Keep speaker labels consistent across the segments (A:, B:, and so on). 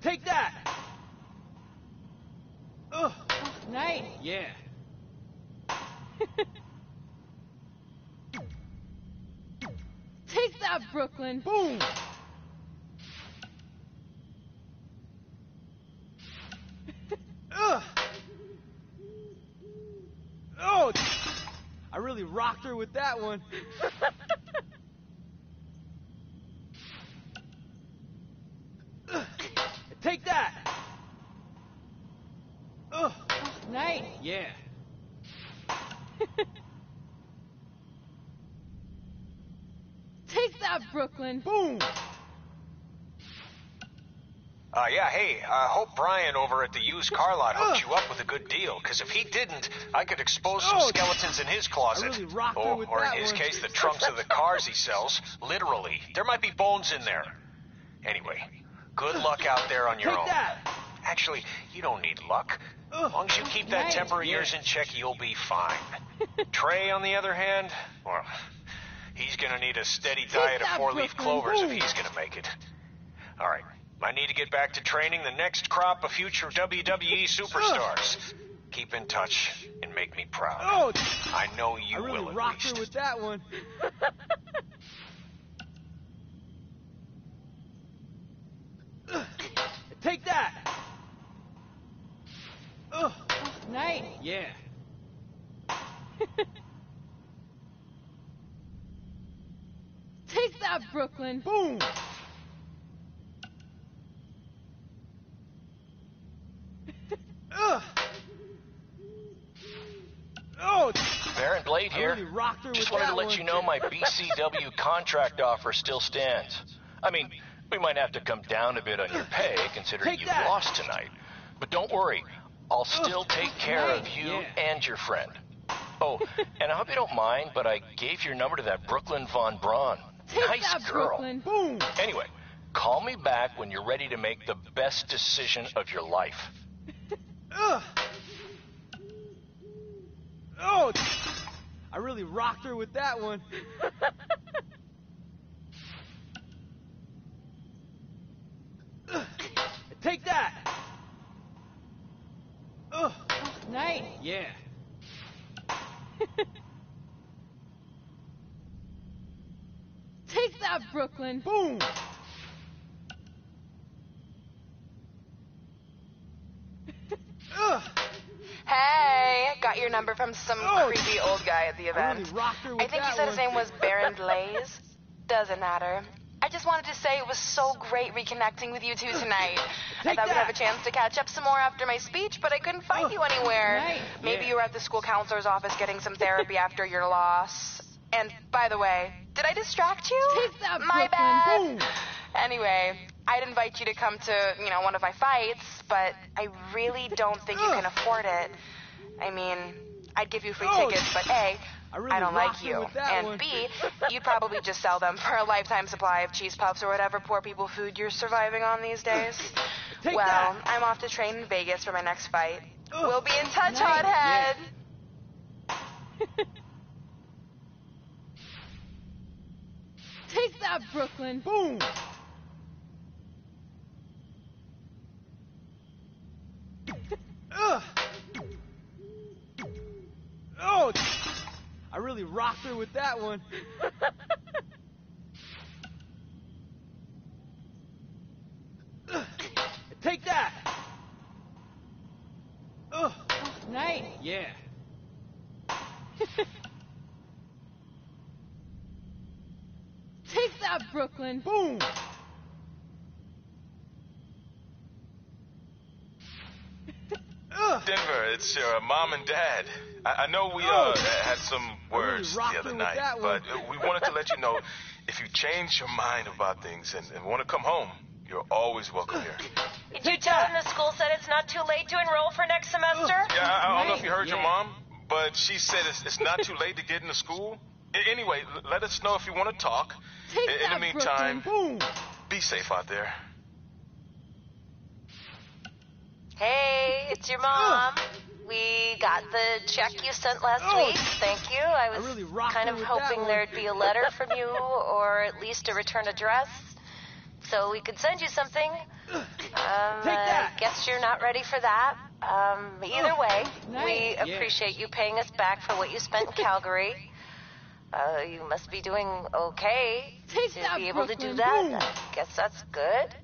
A: Take that! Ugh.
B: Oh, nice.
A: Yeah.
B: Take that, Brooklyn.
A: Boom! Ugh. Oh! I really rocked her with that one. Ugh. Take that! Ugh.
B: Oh, nice.
A: Yeah.
B: Take that, Brooklyn.
A: Boom!
C: Yeah, hey, hope Brian over at the used car lot hooked you up with a good deal, because if he didn't, I could expose some skeletons in his closet.
A: I really rocked her with
C: or
A: that
C: in his
A: one.
C: case, the trunks of the cars he sells. Literally. There might be bones in there. Anyway, good luck out there on your
A: Take
C: own.
A: that!
C: Actually, you don't need luck. As long as you keep that
B: Nice.
C: temper of yours in check, you'll be fine. Trey, on the other hand, well, he's gonna need a steady diet of
B: that,
C: 4-leaf
B: Brooklyn.
C: clovers if
A: Boom.
C: he's gonna make it. All right. I need to get back to training the next crop of future WWE superstars. Keep in touch and make me proud.
A: Oh!
C: I know you
A: I really
C: will at
A: rocked
C: least.
A: her with that one. Ugh. Take that! Ugh.
B: Oh, nice.
A: Yeah.
B: Take that, Brooklyn.
A: Boom! Ugh. Oh!
D: Baron Blade
A: I
D: here.
A: really rocked her
D: Just
A: with
D: wanted
A: that
D: to let
A: one.
D: you know my BCW contract offer still stands. I mean, we might have to come down a bit on your pay, considering
A: Take
D: you
A: that.
D: lost tonight. But don't worry, I'll still take care of you
A: Yeah.
D: and your friend. Oh, and I hope you don't mind, but I gave your number to that Brooklyn Von Braun.
B: Take
D: Nice
B: that,
D: girl.
B: Brooklyn.
A: Boom!
D: Anyway, call me back when you're ready to make the best decision of your life.
A: Ugh. Oh! I really rocked her with that one. Ugh. Take that! Ugh.
B: Oh, nice.
A: Yeah.
B: Take that, Brooklyn.
A: Boom! Ugh.
E: Hey, got your number from some
A: Oh.
E: creepy old guy at the
A: I
E: event.
A: really rocked her with
E: I think
A: that
E: you said
A: one.
E: his name was Baron Blaze. Doesn't matter. I just wanted to say it was so great reconnecting with you two tonight. I
A: Take
E: thought we'd have a
A: that.
E: chance to catch up some more after my speech, but I couldn't find you anywhere.
B: Nice.
E: Maybe
A: Yeah.
E: you were at the school counselor's office getting some therapy after your loss. And by the way, did I distract you?
B: Take that,
E: My
B: Brooklyn.
E: bad.
A: Boom!
E: Anyway, I'd invite you to come to, one of my fights, but I really don't think you can afford it. I mean, I'd give you free
A: Oh.
E: tickets, but A,
A: I really
E: I don't like
A: rocked her
E: you.
A: with that
E: And
A: one.
E: B, you'd probably just sell them for a lifetime supply of cheese puffs or whatever poor people food you're surviving on these days.
A: Take
E: Well,
A: that.
E: I'm off to train in Vegas for my next fight.
A: Ugh.
E: We'll be in touch,
B: Nice.
E: hothead.
B: Take that, Brooklyn.
A: Boom! Ugh. Oh! I really rocked her with that one. Ugh. Take that! Ugh.
B: Oh, nice.
A: Yeah.
B: Take that, Brooklyn.
A: Boom! Ugh.
F: Denver, it's your mom and dad. I know we had some words
A: rocked
F: the
A: her
F: other
A: with
F: night,
A: that one.
F: but we wanted to let you know if you change your mind about things and want to come home, you're always welcome here.
G: Did you tell them the school said it's not too late to enroll for next semester?
F: Yeah, I don't know if you heard your
A: Yeah.
F: mom, but she said it's not too late to get into school. Anyway, let us know if you want to talk.
B: Take
F: In the
B: that,
F: meantime,
A: Boom!
F: be safe out there.
G: Hey, it's your mom. We got the check you sent last
A: Oh.
G: week. Thank you. I was
A: really rocked
G: kind
A: her
G: of
A: with that
G: hoping
A: one.
G: there'd be a letter from you, or at least a return address, so we could send you something.
A: Take that!
G: Guess you're not ready for that. Either way,
B: nice.
G: we appreciate you paying us back for what you spent in Calgary. You must be doing okay
B: Take
G: to
B: that,
G: be able to do
B: Brooklyn.
G: that.
B: Boom.
G: I guess that's good.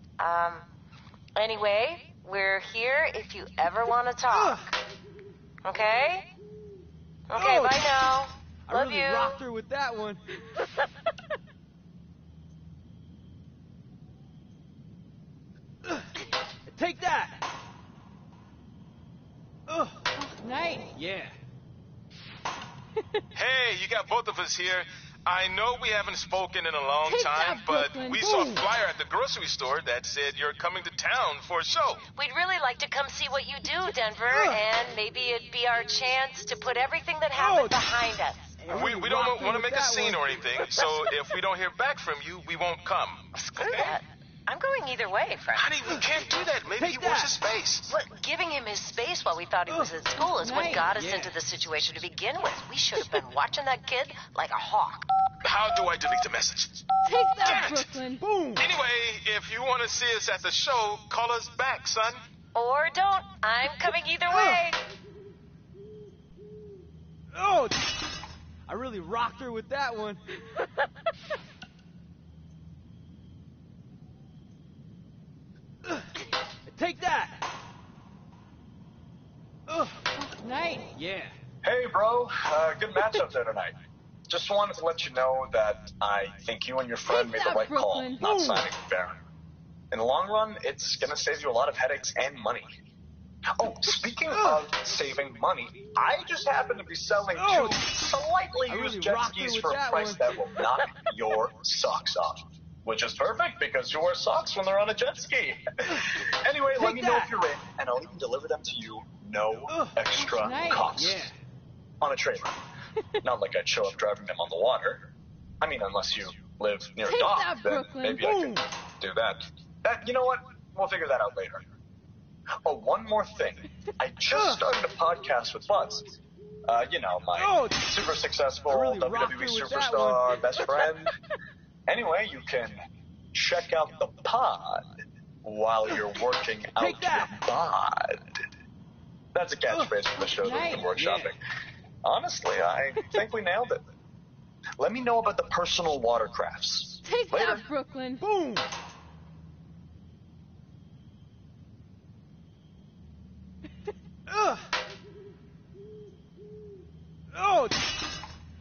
G: Anyway, we're here if you ever want to talk. Okay? Okay, bye now.
A: I
G: Love
A: really
G: you.
A: rocked her with that one. Take that!
B: Nice.
A: Yeah.
F: Hey, you got both of us here. I know we haven't spoken in a long
B: Take
F: time,
B: that,
F: but
B: Brooklyn.
F: we saw a
B: Boom.
F: flyer at the grocery store that said you're coming to town for a show.
G: We'd really like to come see what you do, Denver, and maybe it'd be our chance to put everything that happened behind us.
F: We don't
A: rocked her
F: want to
A: with
F: make a
A: that
F: scene
A: one.
F: or anything, so if we don't hear back from you, we won't come.
G: Screw that. I'm going either way, Frank.
F: Honey, we can't do that. Maybe
A: Take
F: he wants
A: that.
F: his space.
G: Look, giving him his space while we thought he was at school is what
B: Nice.
G: got us
A: Yeah.
G: into the situation to begin with. We should have been watching that kid like a hawk.
F: How do I delete the message?
B: Take that,
F: Damn it.
B: Brooklyn.
A: Boom!
F: Anyway, if you want to see us at the show, call us back, son.
G: Or don't. I'm coming either way.
A: Oh! I really rocked her with that one. Take that!
B: Nice.
A: Yeah.
H: Hey, bro. Good matchup there tonight. Just wanted to let you know that I think you and your friend
B: Take
H: made the
B: that,
H: right call
B: Brooklyn.
H: not
B: Boom.
H: signing Baron. In the long run, it's going to save you a lot of headaches and money. Oh, speaking of saving money, I just happen to be selling two slightly
A: I really
H: used jet
A: rocked her
H: skis
A: with
H: for a
A: that
H: price
A: one.
H: that will knock your socks off. Which is perfect because you wear socks when they're on a jet ski. Anyway, let me know
A: that.
H: if you're in, and I'll even deliver them to you, no extra
B: Nice.
H: cost.
A: Yeah.
H: On a trailer. Not like I'd show up driving them on the water. I mean, unless you live near a
B: Take
H: dock,
B: that,
H: then
B: Brooklyn.
H: maybe I could do that. You know what? We'll figure that out later. Oh, one more thing. I just started a podcast with Buzz. You know, my super successful
A: I really rocked
H: WWE
A: her with that
H: superstar
A: one.
H: best friend. Anyway, you can check out the pod while you're working out
A: Take that.
H: your bod. That's a catchphrase from the show that we've been
B: Nice.
H: workshopping. Honestly, I think we nailed it. Let me know about the personal watercrafts.
B: Take
H: Later.
B: that, Brooklyn.
A: Boom! Oh!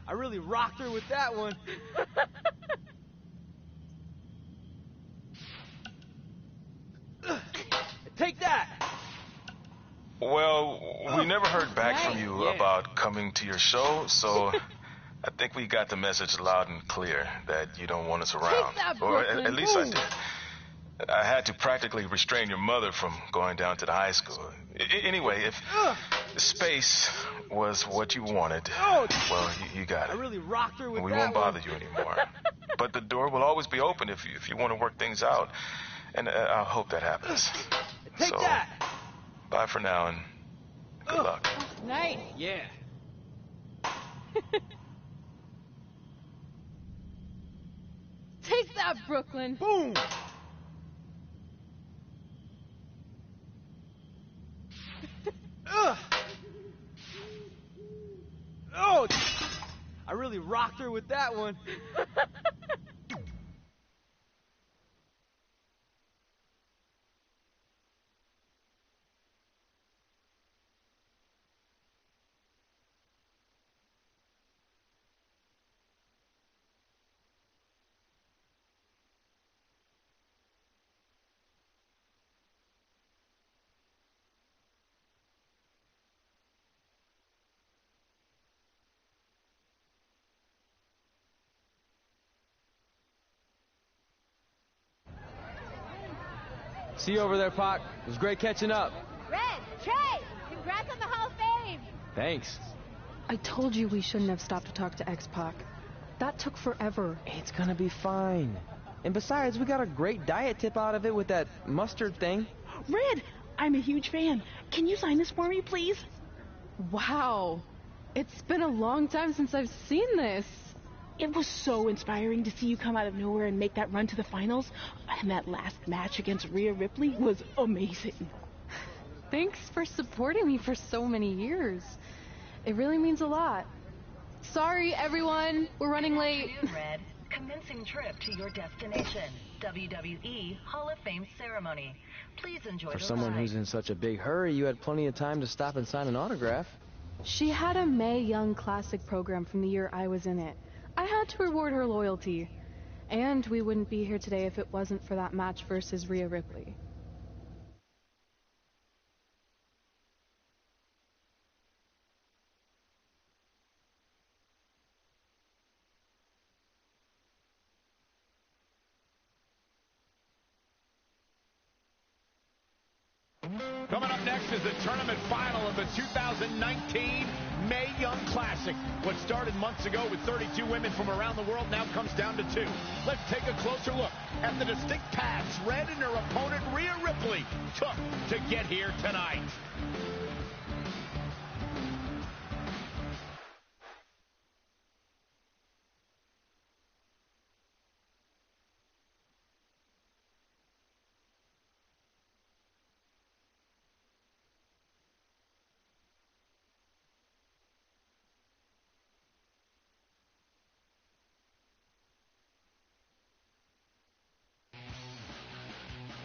A: I really rocked her with that one. Take that!
F: Well, we never heard back from
B: Right.
F: you
A: Yeah.
F: about coming to your show, so I think we got the message loud and clear that you don't want us around.
B: that,
F: Or
B: Brooklyn.
F: at least I
A: Boom.
F: did. I had to practically restrain your mother from going down to the high school. Anyway, if space was what you wanted, well, you got
A: I
F: it.
A: really rocked her with
F: We
A: that
F: won't bother
A: one.
F: you anymore. But the door will always be open if you want to work things out. And I hope that happens.
A: Take
F: So,
A: that!
F: bye for now and good luck.
B: Nice.
A: Yeah.
B: Take that, Brooklyn.
A: Boom! Oh! I really rocked her with that one. See you over there, Pac. It was great catching up.
I: Red, Trey, congrats on the Hall of Fame.
A: Thanks.
J: I told you we shouldn't have stopped to talk to X-Pac. That took forever.
K: It's gonna be fine. And besides, we got a great diet tip out of it with that mustard thing.
I: Red, I'm a huge fan. Can you sign this for me, please?
B: Wow. It's been a long time since I've seen this.
I: It was so inspiring to see you come out of nowhere and make that run to the finals. And that last match against Rhea Ripley was amazing.
J: Thanks for supporting me for so many years. It really means a lot. Sorry, everyone. We're running late.
L: Good afternoon, Red. Commencing trip to your destination. WWE Hall of Fame ceremony. Please enjoy
K: For
L: the
K: someone
L: ride.
K: who's in such a big hurry, you had plenty of time to stop and sign an autograph.
J: She had a Mae Young Classic program from the year I was in it. I had to reward her loyalty. And we wouldn't be here today if it wasn't for that match versus Rhea Ripley.
M: Coming up next is the tournament final of the 2019 Mae Young Classic. What started months ago with 32 women from around the world now comes down to 2. Let's take a closer look at the distinct paths Red and her opponent Rhea Ripley took to get here tonight.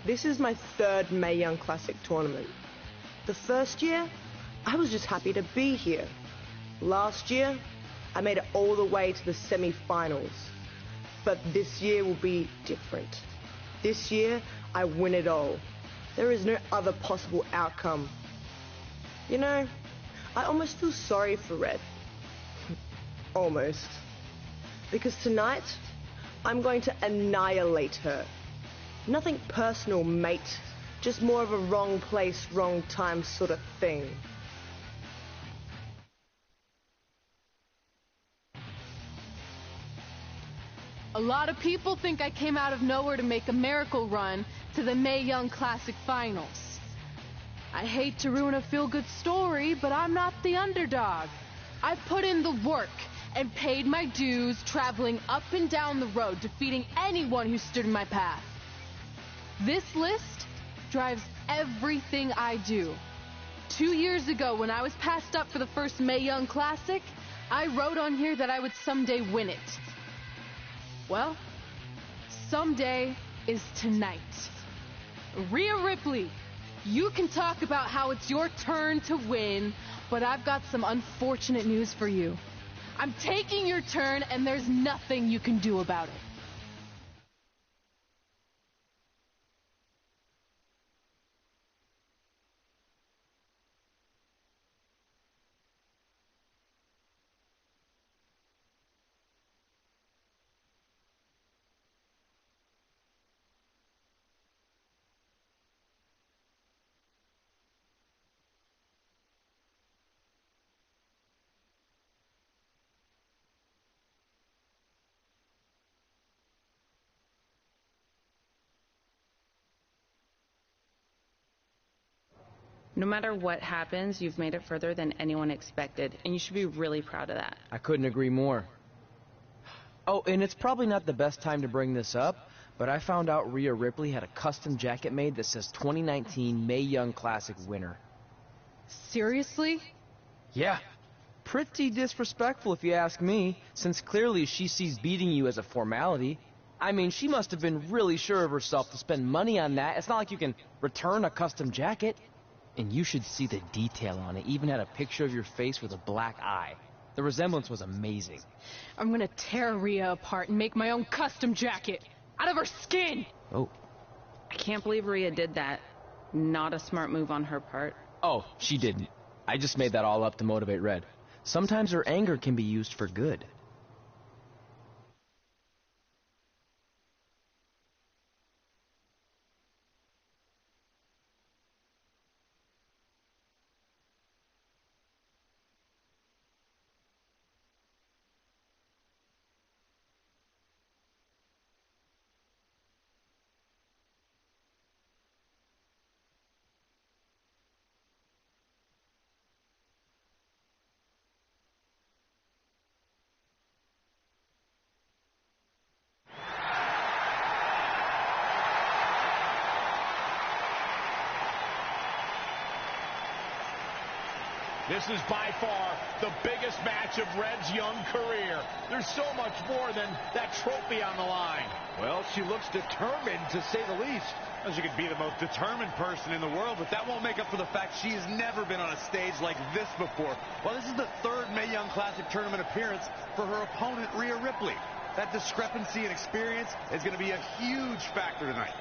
N: This is my third Mae Young Classic tournament. The first year, I was just happy to be here. Last year, I made it all the way to the semi-finals. But this year will be different. This year, I win it all. There is no other possible outcome. You know, I almost feel sorry for Red. Almost. Because tonight, I'm going to annihilate her. Nothing personal, mate. Just more of a wrong place, wrong time sort of thing.
B: A lot of people think I came out of nowhere to make a miracle run to the Mae Young Classic Finals. I hate to ruin a feel-good story, but I'm not the underdog. I put in the work and paid my dues traveling up and down the road, defeating anyone who stood in my path. This list drives everything I do. 2 years ago, when I was passed up for the first Mae Young Classic, I wrote on here that I would someday win it. Well, someday is tonight. Rhea Ripley, you can talk about how it's your turn to win, but I've got some unfortunate news for you. I'm taking your turn, and there's nothing you can do about it.
O: No matter what happens, you've made it further than anyone expected, and you should be really proud of that.
K: I couldn't agree more. Oh, and it's probably not the best time to bring this up, but I found out Rhea Ripley had a custom jacket made that says 2019 Mae Young Classic winner.
B: Seriously?
K: Yeah. Pretty disrespectful if you ask me, since clearly she sees beating you as a formality. I mean, she must have been really sure of herself to spend money on that. It's not like you can return a custom jacket. And you should see the detail on it. Even had a picture of your face with a black eye. The resemblance was amazing.
B: I'm gonna tear Rhea apart and make my own custom jacket out of her skin.
K: Oh.
O: I can't believe Rhea did that. Not a smart move on her part.
K: Oh, she didn't. I just made that all up to motivate Red. Sometimes her anger can be used for good.
M: This is by far the biggest match of Red's young career. There's so much more than that trophy on the line.
P: Well, she looks determined, to say the least.
M: Well, she could be the most determined person in the world, but that won't make up for the fact she has never been on a stage like this before. Well, this is the third Mae Young Classic tournament appearance for her opponent, Rhea Ripley. That discrepancy in experience is going to be a huge factor tonight.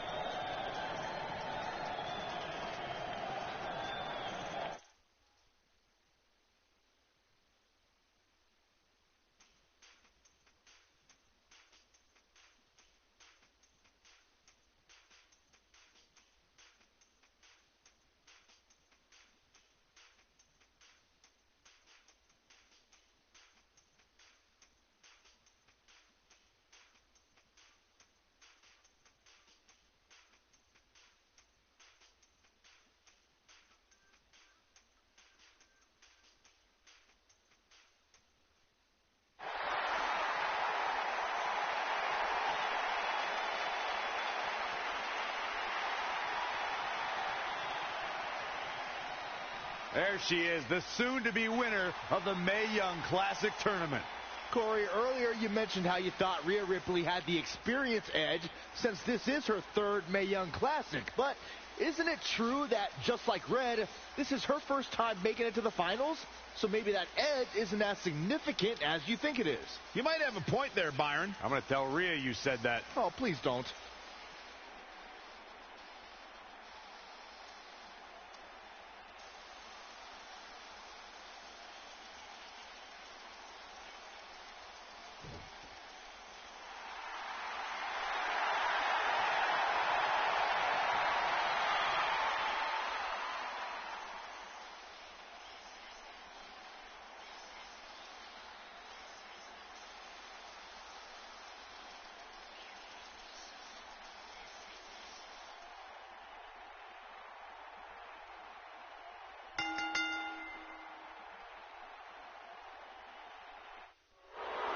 M: There she is, the soon-to-be winner of the Mae Young Classic Tournament.
P: Corey, earlier you mentioned how you thought Rhea Ripley had the experience edge since this is her third Mae Young Classic. But isn't it true that, just like Red, this is her first time making it to the finals? So maybe that edge isn't as significant as you think it is.
M: You might have a point there, Byron. I'm going to tell Rhea you said that.
P: Oh, please don't.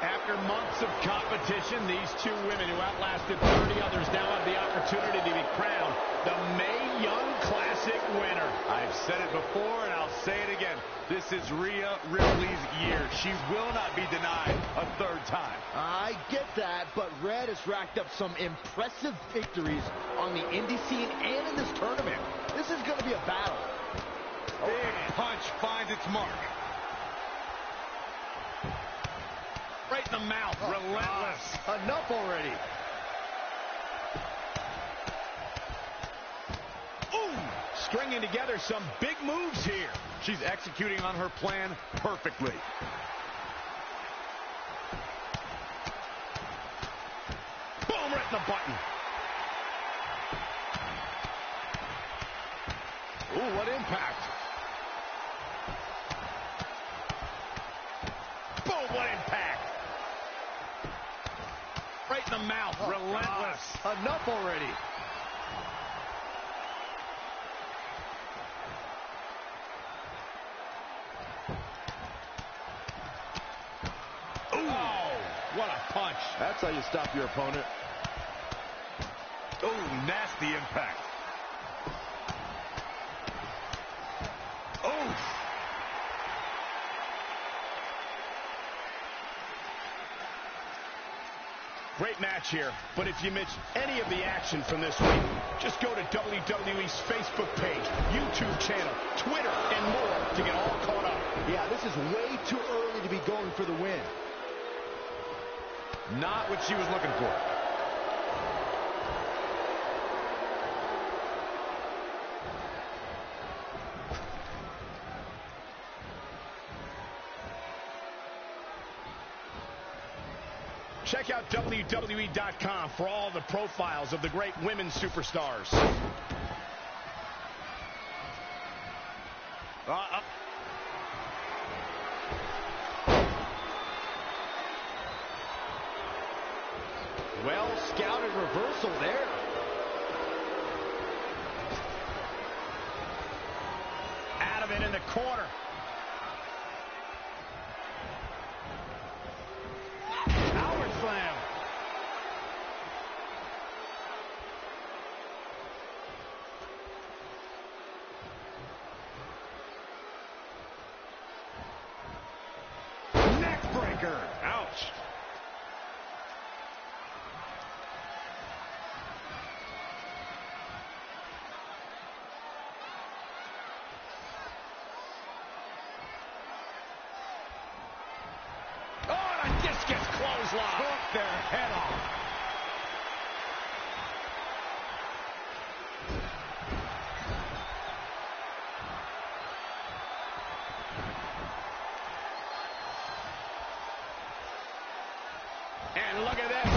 M: After months of competition, these two women who outlasted 30 others now have the opportunity to be crowned the Mae Young Classic winner. I've said it before and I'll say it again. This is Rhea Ripley's year. She will not be denied a third time.
P: I get that, but Red has racked up some impressive victories on the indie scene and in this tournament. This is going to be a battle.
M: Big punch finds its mark. Right in the mouth, relentless.
P: Enough already.
M: Ooh, stringing together some big moves here. She's executing on her plan perfectly. Boom, right in the button. Ooh, what impact. Boom, what impact. Right in the mouth, relentless.
P: Enough already.
M: Ooh, what a punch.
P: That's how you stop your opponent.
M: Ooh, nasty impact. Ooh. Great match here, but if you missed any of the action from this week, just go to WWE's Facebook page, YouTube channel, Twitter, and more to get all caught up.
P: Yeah, this is way too early to be going for the win.
M: Not what she was looking for. Check out WWE.com for all the profiles of the great women's superstars.
P: Well scouted reversal there.
M: Out of it in the corner. Power slam. Dagger. Ouch. Oh, and a discus clothesline. Took their head off. And look at this.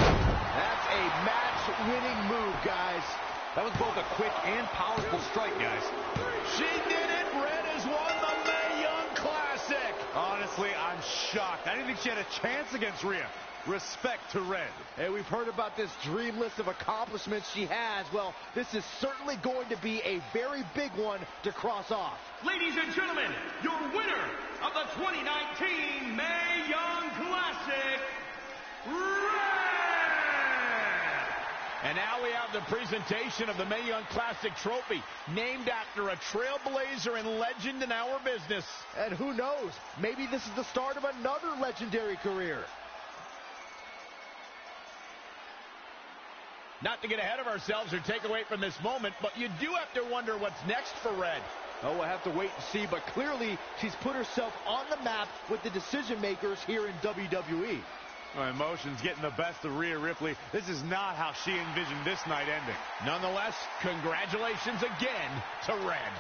P: That's a match-winning move, guys. That was both a quick and powerful strike, guys.
M: She did it. Red has won the Mae Young Classic.
Q: Honestly, I'm shocked. I didn't think she had a chance against Rhea. Respect to Red.
P: Hey, we've heard about this dream list of accomplishments she has. Well, this is certainly going to be a very big one to cross off.
R: Ladies and gentlemen, your winner of the 2019 Mae Young Classic,
M: And now we have the presentation of the Mae Young Classic trophy, named after a trailblazer and legend in our business.
P: And who knows, maybe this is the start of another legendary career.
M: Not to get ahead of ourselves or take away from this moment, but you do have to wonder what's next for Red.
P: Oh, we'll have to wait and see, but clearly she's put herself on the map with the decision makers here in WWE.
Q: Well, emotions getting the best of Rhea Ripley. This is not how she envisioned this night ending.
M: Nonetheless, congratulations again to Red.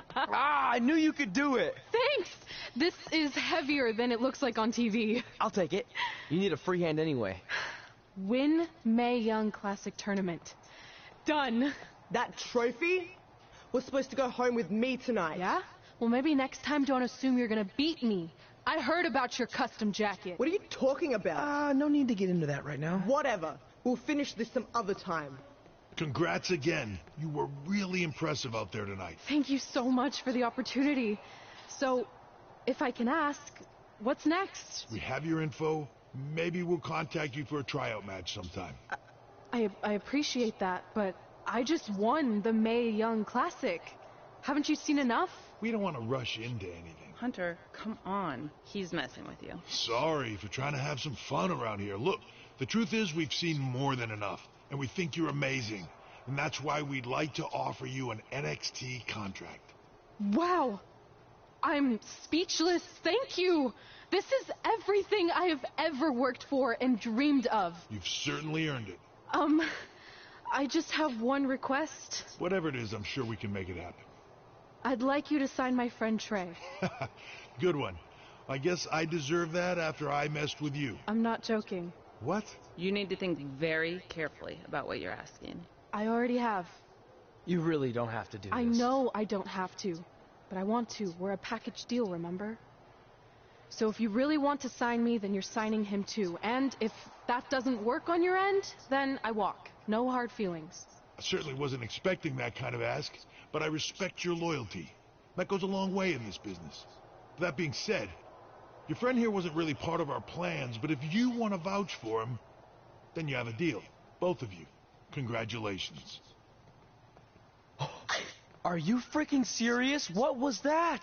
K: I knew you could do it.
B: Thanks! This is heavier than it looks like on TV.
K: I'll take it. You need a free hand anyway.
B: Win Mae Young Classic Tournament. Done.
N: That trophy was supposed to go home with me tonight.
B: Yeah? Well, maybe next time don't assume you're gonna beat me. I heard about your custom jacket.
N: What are you talking about?
K: No need to get into that right now.
N: Whatever. We'll finish this some other time.
S: Congrats again. You were really impressive out there tonight.
B: Thank you so much for the opportunity. So, if I can ask, what's next?
S: We have your info. Maybe we'll contact you for a tryout match sometime.
B: I appreciate that, but I just won the Mae Young Classic. Haven't you seen enough?
S: We don't want to rush into anything.
O: Hunter, come on. He's messing with you.
S: Sorry for trying to have some fun around here. Look, the truth is we've seen more than enough, and we think you're amazing. And that's why we'd like to offer you an NXT contract.
B: Wow! I'm speechless. Thank you! This is everything I have ever worked for and dreamed of.
S: You've certainly earned it.
B: I just have one request.
S: Whatever it is, I'm sure we can make it happen.
B: I'd like you to sign my friend Trey.
S: Good one. I guess I deserve that after I messed with you.
B: I'm not joking.
S: What?
O: You need to think very carefully about what you're asking.
B: I already have.
K: You really don't have to do this.
B: I know I don't have to, but I want to. We're a package deal, remember? So if you really want to sign me, then you're signing him too. And if that doesn't work on your end, then I walk. No hard feelings.
S: I certainly wasn't expecting that kind of ask, but I respect your loyalty. That goes a long way in this business. That being said, your friend here wasn't really part of our plans, but if you want to vouch for him, then you have a deal. Both of you. Congratulations.
K: Are you freaking serious? What was that?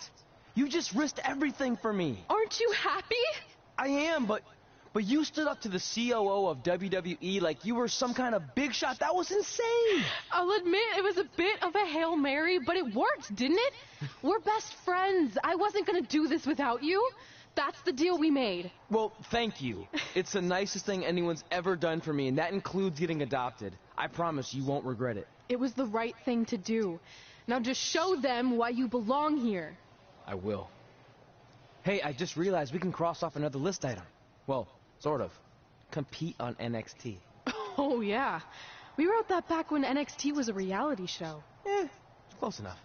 K: You just risked everything for me.
B: Aren't you happy?
K: I am, but you stood up to the COO of WWE like you were some kind of big shot. That was insane.
B: I'll admit it was a bit of a Hail Mary, but it worked, didn't it? We're best friends. I wasn't going to do this without you. That's the deal we made.
K: Well, thank you. It's the nicest thing anyone's ever done for me, and that includes getting adopted. I promise you won't regret it.
B: It was the right thing to do. Now just show them why you belong here.
K: I will. Hey, I just realized we can cross off another list item. Well, sort of. Compete on NXT.
J: Oh, yeah. We wrote that back when NXT was a reality show.
K: Close enough.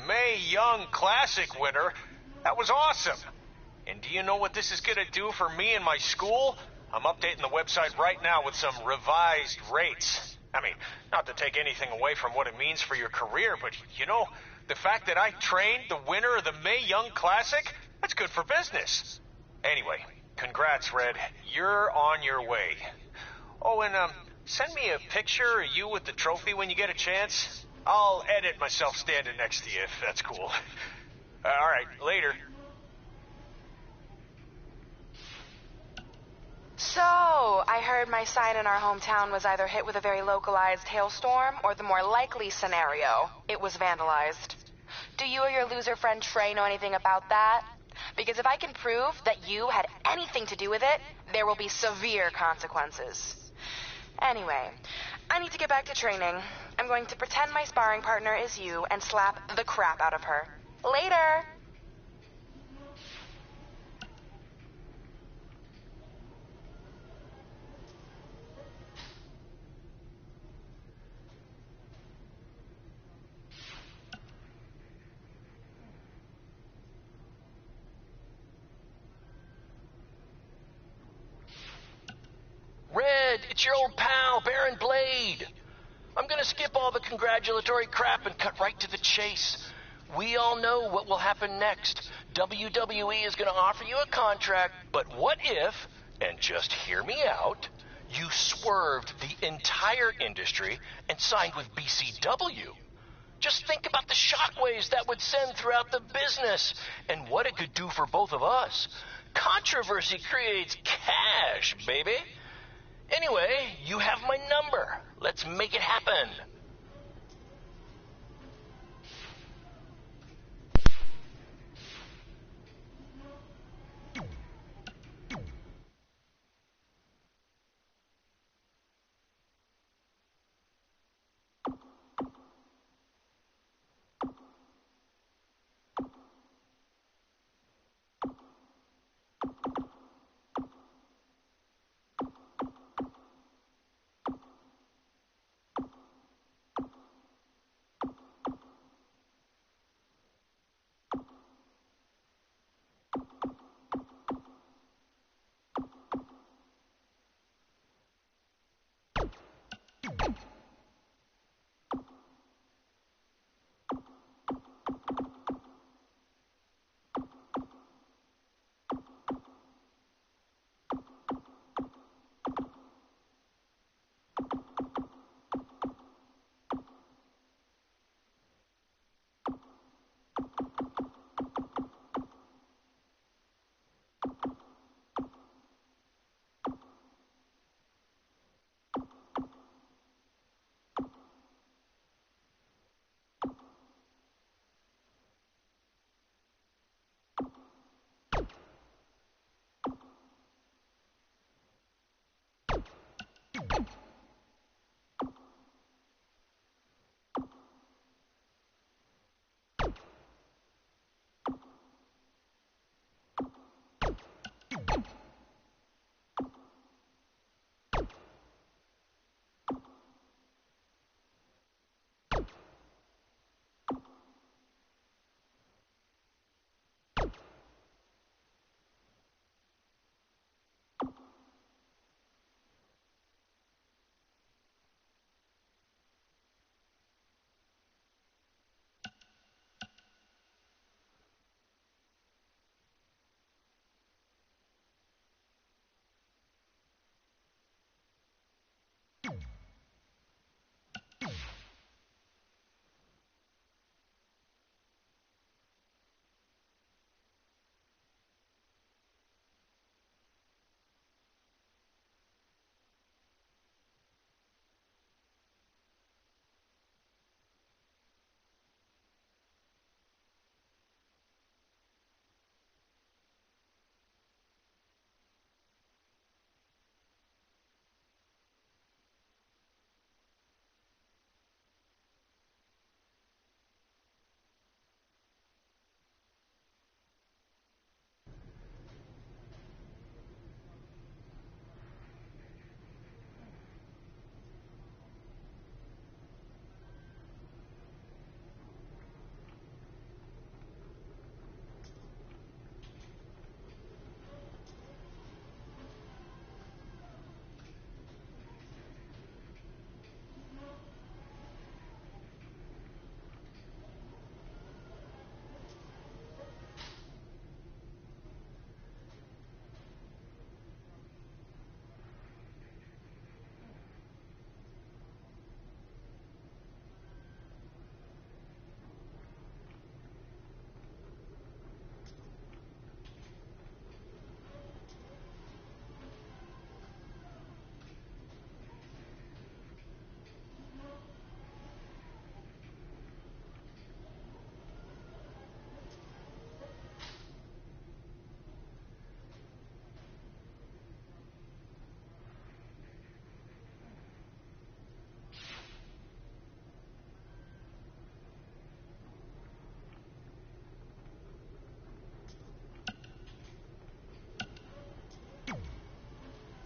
C: Mae Young Classic winner. That was awesome. And do you know what this is going to do for me and my school? I'm updating the website right now with some revised rates. I mean, not to take anything away from what it means for your career, but you know, the fact that I trained the winner of the Mae Young Classic, that's good for business. Anyway, congrats, Red. You're on your way. Oh, and send me a picture of you with the trophy when you get a chance. I'll edit myself standing next to you if that's cool. All right, later.
E: So, I heard my sign in our hometown was either hit with a very localized hailstorm, or the more likely scenario, it was vandalized. Do you or your loser friend Trey know anything about that? Because if I can prove that you had anything to do with it, there will be severe consequences. Anyway, I need to get back to training. I'm going to pretend my sparring partner is you and slap the crap out of her. Later!
D: Red, it's your old pal, Baron Blade. I'm gonna skip all the congratulatory crap and cut right to the chase. We all know what will happen next. WWE is gonna offer you a contract, but what if, and just hear me out, you swerved the entire industry and signed with BCW? Just think about the shockwaves that would send throughout the business and what it could do for both of us. Controversy creates cash, baby. Anyway, you have my number. Let's make it happen.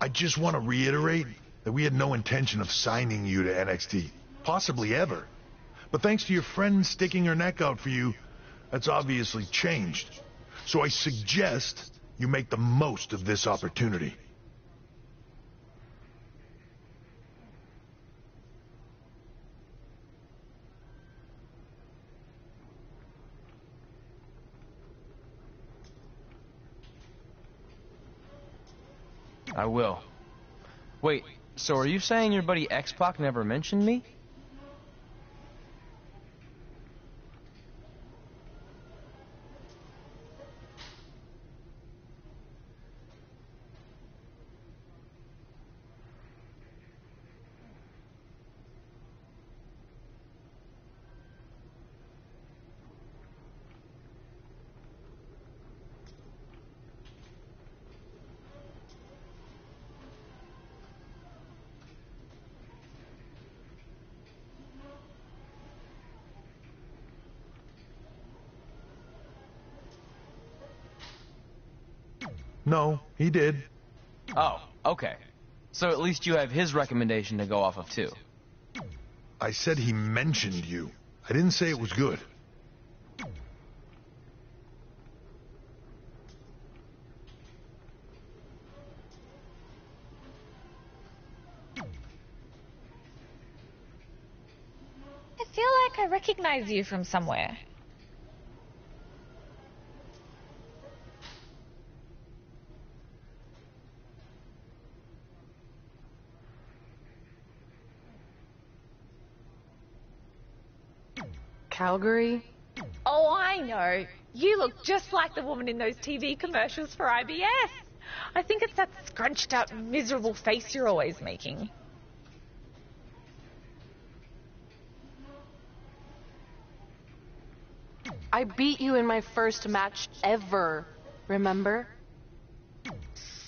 S: I just want to reiterate that we had no intention of signing you to NXT. Possibly ever. But thanks to your friend sticking her neck out for you, that's obviously changed. So I suggest you make the most of this
K: I will. Wait, so are you saying your buddy X-Pac never mentioned me?
S: No, he did.
K: Oh, okay. So at least you have his recommendation to go off of, too.
S: I said he mentioned you. I didn't say it was good.
T: I feel like I recognize you from somewhere.
B: Calgary?
T: Oh, I know. You look just like the woman in those TV commercials for IBS. I think it's that scrunched up, miserable face you're always making.
B: I beat you in my first match ever, remember?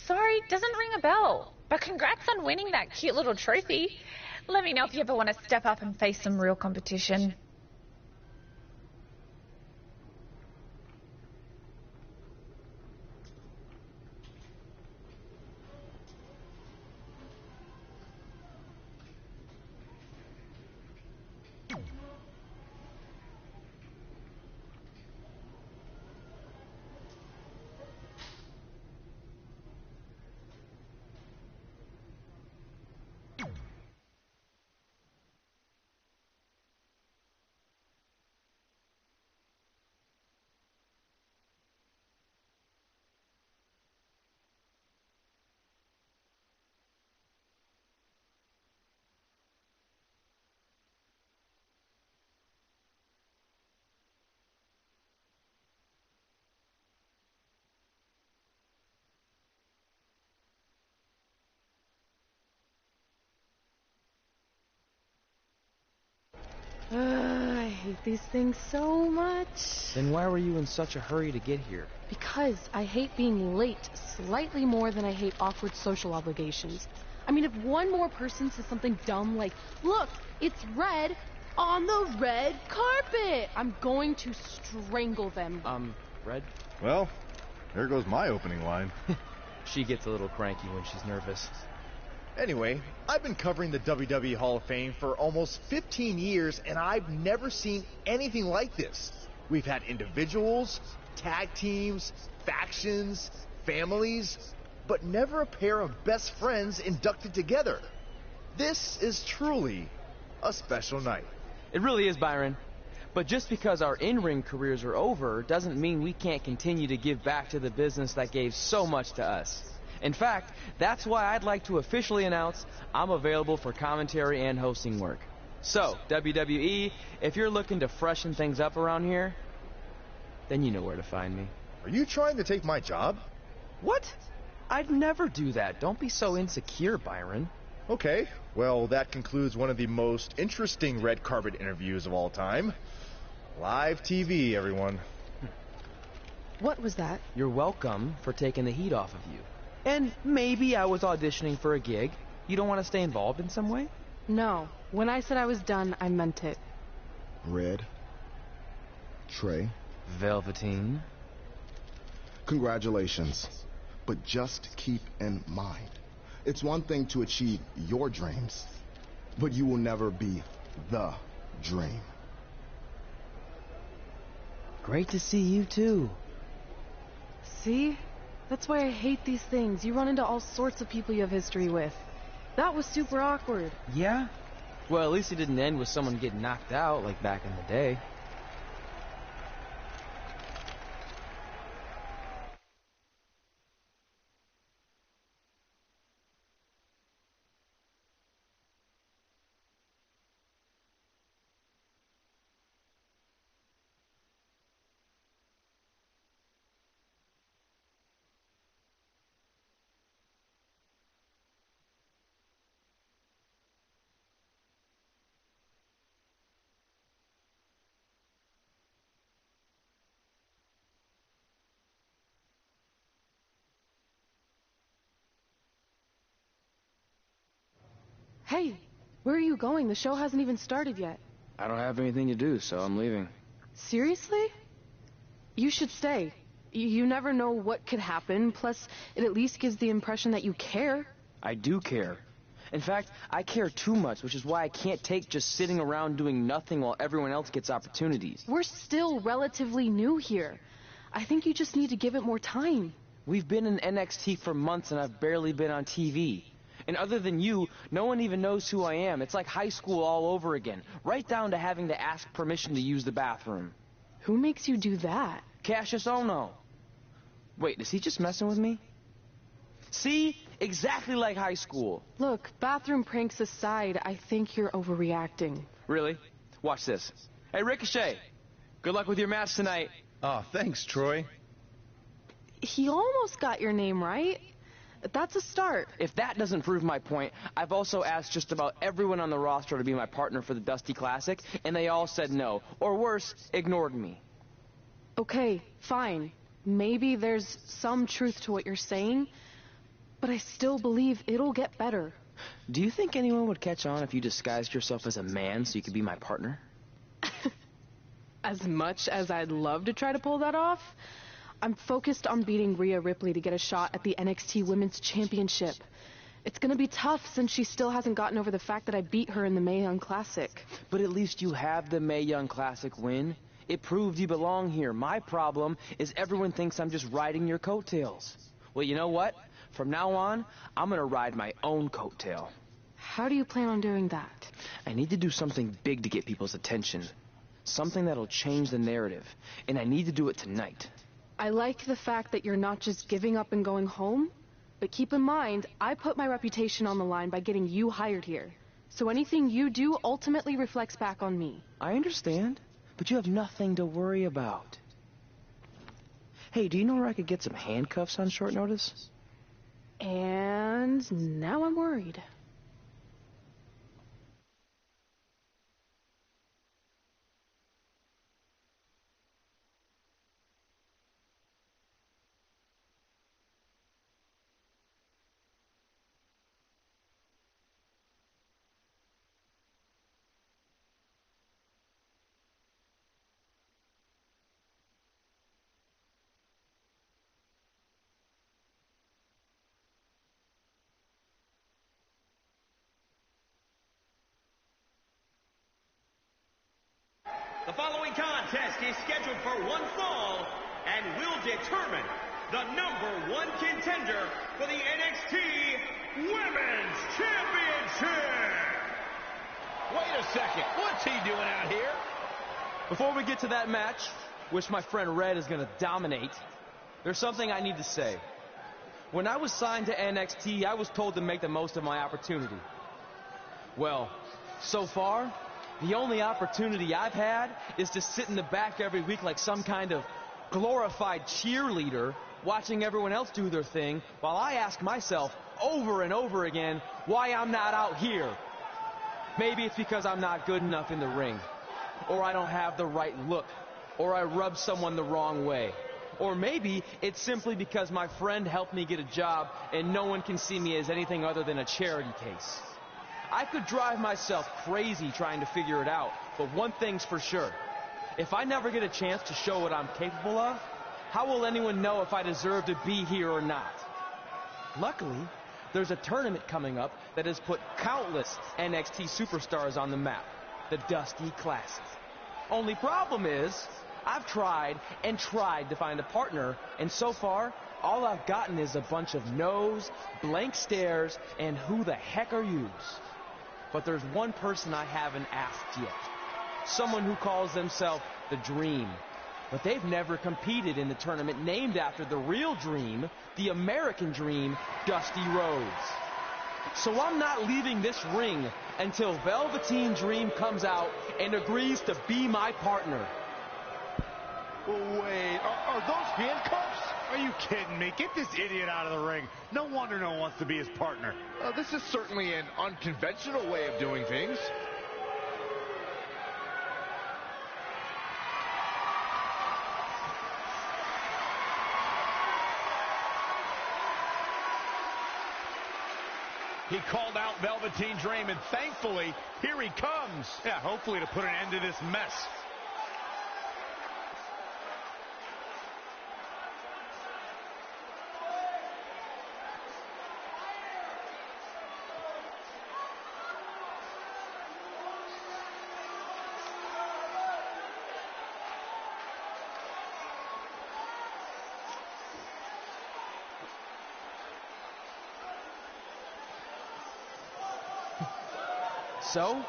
T: Sorry, doesn't ring a bell. But congrats on winning that cute little trophy. Let me know if you ever want to step up and face some real competition.
B: I hate these things so much.
K: Then why were you in such a hurry to get here?
B: Because I hate being late slightly more than I hate awkward social obligations. I mean, if one more person says something dumb like, look, it's red on the red carpet, I'm going to strangle them.
K: Red?
P: Well, there goes my opening line.
K: She gets a little cranky when she's nervous.
P: Anyway, I've been covering the WWE Hall of Fame for almost 15 years, and I've never seen anything like this. We've had individuals, tag teams, factions, families, but never a pair of best friends inducted together. This is truly a special night.
K: It really is, Byron. But just because our in-ring careers are over doesn't mean we can't continue to give back to the business that gave so much to us. In fact, that's why I'd like to officially announce I'm available for commentary and hosting work. So, WWE, if you're looking to freshen things up around here, then you know where to find me.
P: Are you trying to take my job?
K: What? I'd never do that. Don't be so insecure, Byron.
P: Okay, well, that concludes one of the most interesting red carpet interviews of all time. Live TV, everyone.
B: What was that?
K: You're welcome for taking the heat off of you. And maybe I was auditioning for a gig. You don't want to stay involved in some way?
B: No. When I said I was done, I meant it.
U: Red. Trey.
K: Velveteen.
U: Congratulations. But just keep in mind, it's one thing to achieve your dreams, but you will never be the dream.
K: Great to see you, too.
B: See? That's why I hate these things. You run into all sorts of people you have history with. That was super awkward.
K: Yeah? Well, at least it didn't end with someone getting knocked out like back in the day.
J: Hey, where are you going? The show hasn't even started yet.
K: I don't have anything to do, so I'm leaving.
J: Seriously? You should stay. You never know what could happen, plus it at least gives the impression that you care.
K: I do care. In fact, I care too much, which is why I can't take just sitting around doing nothing while everyone else gets opportunities.
J: We're still relatively new here. I think you just need to give it more time.
K: We've been in NXT for months and I've barely been on TV. And other than you, no one even knows who I am. It's like high school all over again, right down to having to ask permission to use the bathroom.
J: Who makes you do that?
K: Cassius Ohno. Wait, is he just messing with me? See? Exactly like high school.
J: Look, bathroom pranks aside, I think you're overreacting.
K: Really? Watch this. Hey, Ricochet. Good luck with your match tonight.
Q: Oh, thanks, Troy.
J: He almost got your name right. That's a start.
K: If that doesn't prove my point, I've also asked just about everyone on the roster to be my partner for the Dusty Classic, and they all said no. Or worse, ignored me.
J: Okay, fine. Maybe there's some truth to what you're saying, but I still believe it'll get better.
K: Do you think anyone would catch on if you disguised yourself as a man so you could be my partner?
J: As much as I'd love to try to pull that off, I'm focused on beating Rhea Ripley to get a shot at the NXT Women's Championship. It's gonna be tough since she still hasn't gotten over the fact that I beat her in the Mae Young Classic.
K: But at least you have the Mae Young Classic win. It proved you belong here. My problem is everyone thinks I'm just riding your coattails. Well, you know what? From now on, I'm gonna ride my own coattail.
J: How do you plan on doing that?
K: I need to do something big to get people's attention. Something that'll change the narrative. And I need to do it tonight.
J: I like the fact that you're not just giving up and going home, but keep in mind, I put my reputation on the line by getting you hired here. So anything you do ultimately reflects back on me.
K: I understand, but you have nothing to worry about. Hey, do you know where I could get some handcuffs on short notice?
J: And now I'm worried.
R: The following contest is scheduled for one fall and will determine the #1 contender for the NXT Women's Championship.
M: Wait a second. What's he doing out here?
K: Before we get to that match, which my friend Red is going to dominate, there's something I need to say. When I was signed to NXT, I was told to make the most of my opportunity. Well, so far, the only opportunity I've had is to sit in the back every week like some kind of glorified cheerleader, watching everyone else do their thing, while I ask myself over and over again why I'm not out here. Maybe it's because I'm not good enough in the ring, or I don't have the right look, or I rub someone the wrong way. Or maybe it's simply because my friend helped me get a job and no one can see me as anything other than a charity case. I could drive myself crazy trying to figure it out, but one thing's for sure. If I never get a chance to show what I'm capable of, how will anyone know if I deserve to be here or not? Luckily, there's a tournament coming up that has put countless NXT superstars on the map, the Dusty Classic. Only problem is, I've tried and tried to find a partner, and so far, all I've gotten is a bunch of no's, blank stares, and who the heck are yous? But there's one person I haven't asked yet. Someone who calls themselves the Dream. But they've never competed in the tournament named after the real Dream, the American Dream, Dusty Rhodes. So I'm not leaving this ring until Velveteen Dream comes out and agrees to be my partner.
Q: Wait, are those handcuffs? Are you kidding me? Get this idiot out of the ring. No wonder no one wants to be his partner.
P: This is certainly an unconventional way of doing things.
M: He called out Velveteen Dream, and thankfully, here he comes.
Q: Yeah, hopefully to put an end to this mess.
K: So,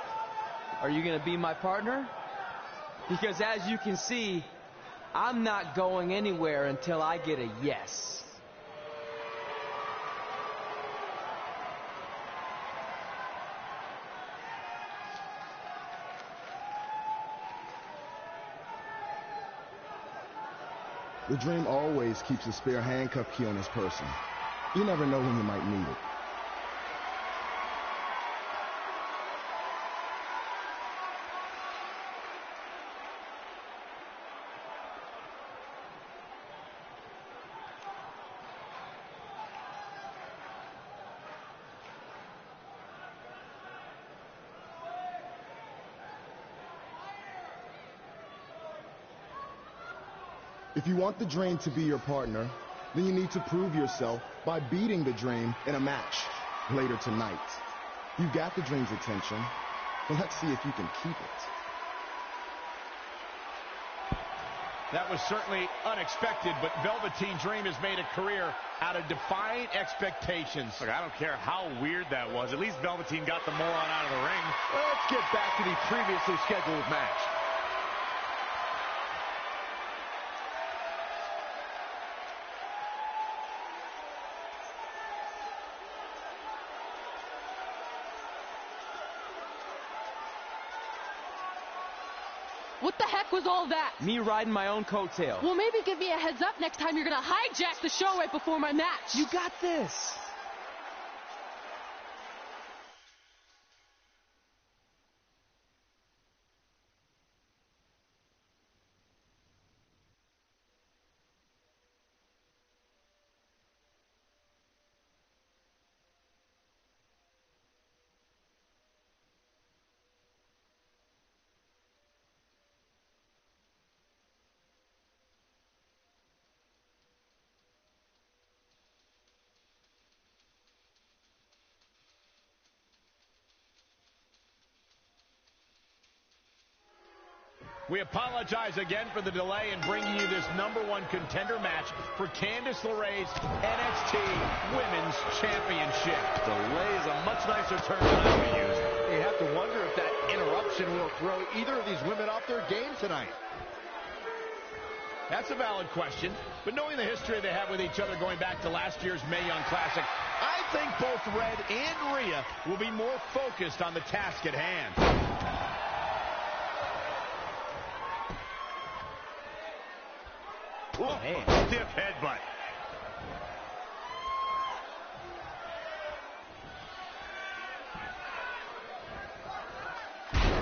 K: are you going to be my partner? Because as you can see, I'm not going anywhere until I get a yes.
U: The Dream always keeps a spare handcuff key on his person. You never know when you might need it. If you want the Dream to be your partner, then you need to prove yourself by beating the Dream in a match later tonight. You got the Dream's attention, but let's see if you can keep it.
M: That was certainly unexpected, but Velveteen Dream has made a career out of defying expectations.
Q: Look, I don't care how weird that was. At least Velveteen got the moron out of the ring.
P: Let's get back to the previously scheduled match.
B: What the heck was all that?
K: Me riding my own coattail.
B: Well, maybe give me a heads up next time you're gonna hijack the show right before my match.
K: You got this.
M: We apologize again for the delay in bringing you this #1 contender match for Candice LeRae's NXT Women's Championship.
P: Delay is a much nicer term than I would use. You have to wonder if that interruption will throw either of these women off their game tonight.
M: That's a valid question, but knowing the history they have with each other going back to last year's Mae Young Classic, I think both Red and Rhea will be more focused on the task at hand.
Q: Oh, man. Stiff headbutt.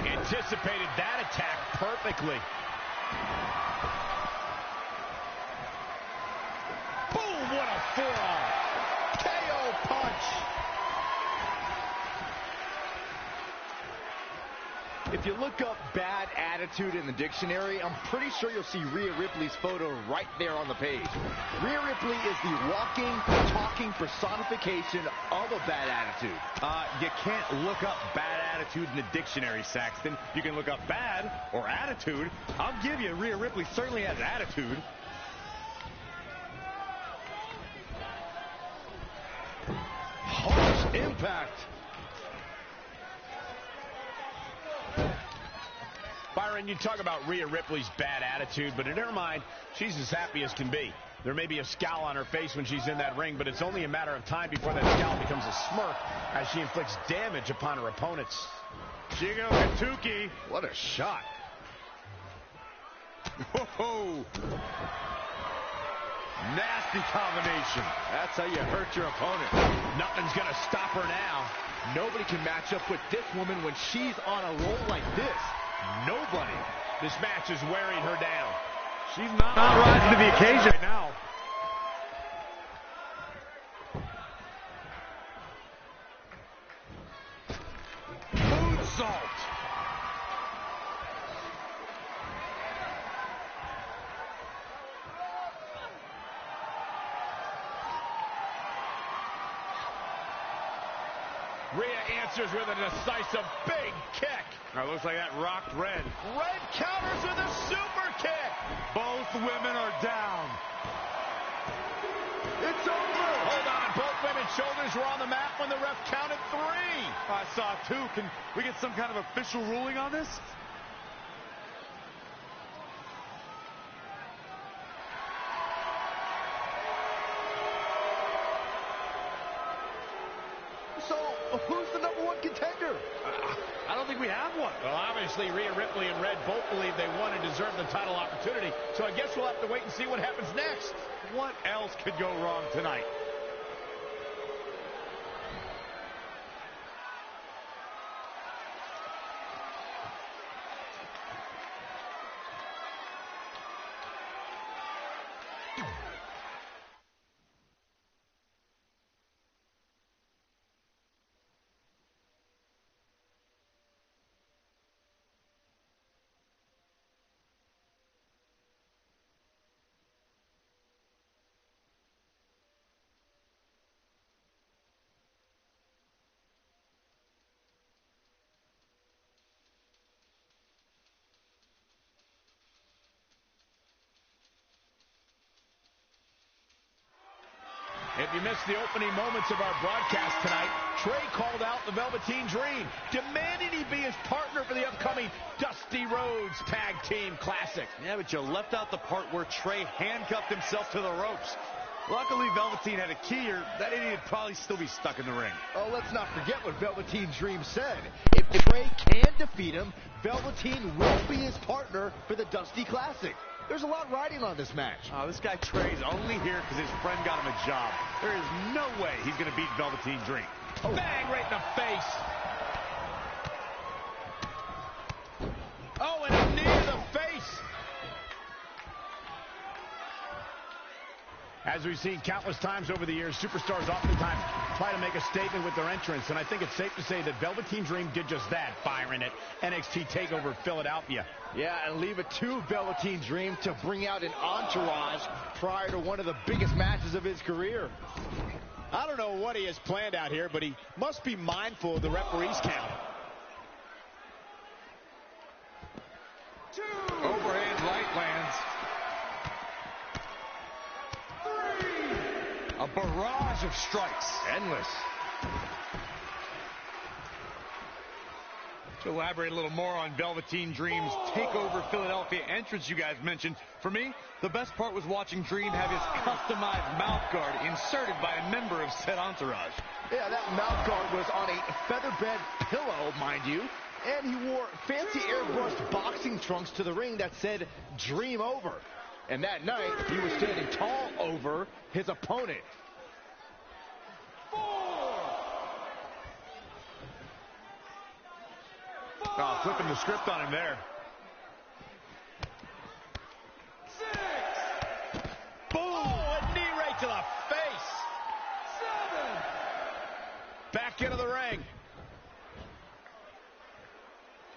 M: Anticipated that attack perfectly. Boom, what a forearm. KO punch.
P: If you look up bad attitude in the dictionary, I'm pretty sure you'll see Rhea Ripley's photo right there on the page. Rhea Ripley is the walking, talking personification of a bad attitude.
Q: You can't look up bad attitude in the dictionary, Saxton. You can look up bad or attitude. I'll give you, Rhea Ripley certainly has attitude.
P: Harsh impact.
M: Byron, you talk about Rhea Ripley's bad attitude, but in her mind, she's as happy as can be. There may be a scowl on her face when she's in that ring, but it's only a matter of time before that scowl becomes a smirk as she inflicts damage upon her opponents.
Q: Shingo Katuki.
P: What a shot.
Q: Whoa. Nasty combination.
P: That's how you hurt your opponent.
M: Nothing's going to stop her now.
P: Nobody can match up with this woman when she's on a roll like this.
M: Nobody. This match is wearing her down.
Q: She's not rising to the occasion right now.
M: assault. Rhea answers with a decisive big kick.
Q: Looks like that rocked Red.
P: Red counters with a super kick.
Q: Both women are down.
P: It's over.
M: Hold on. Both women's shoulders were on the mat when the ref counted 3.
Q: I saw 2. Can we get some kind of official ruling on this?
P: So, who's the #1 contender?
Q: I don't think we have one.
M: Well, obviously, Rhea Ripley and Red both believe they won and deserve the title opportunity. So I guess we'll have to wait and see what happens next.
Q: What else could go wrong tonight?
M: If you missed the opening moments of our broadcast tonight, Trey called out the Velveteen Dream, demanding he be his partner for the upcoming Dusty Rhodes Tag Team Classic.
Q: Yeah, but you left out the part where Trey handcuffed himself to the ropes. Luckily, Velveteen had a key, or that idiot would probably still be stuck in the ring.
P: Oh, let's not forget what Velveteen Dream said. If Trey can defeat him, Velveteen will be his partner for the Dusty Classic. There's a lot riding on this match.
Q: Oh, this guy Trey's only here because his friend got him a job. There is no way he's going to beat Velveteen Dream.
M: Oh. Bang, right in the face. Oh, and a knee to the face. As we've seen countless times over the years, superstars oftentimes try to make a statement with their entrance, and I think it's safe to say that Velveteen Dream did just that, Byron, at NXT TakeOver Philadelphia.
P: Yeah, and leave it to Velveteen Dream to bring out an entourage prior to one of the biggest matches of his career.
M: I don't know what he has planned out here, but he must be mindful of the referee's count.
Q: 2. Overhand right lands. 3. A barrage of strikes.
P: Endless.
Q: To elaborate a little more on Velveteen Dream's TakeOver Philadelphia entrance you guys mentioned, for me, the best part was watching Dream have his customized mouth guard inserted by a member of said entourage.
P: Yeah, that mouth guard was on a featherbed pillow, mind you, and he wore fancy airbrushed boxing trunks to the ring that said Dream Over. And that night, he was standing tall over his opponent.
Q: 4. Oh, flipping the script on him there.
M: 6. Boom! Oh, a knee right to the face. 7. Back into the ring.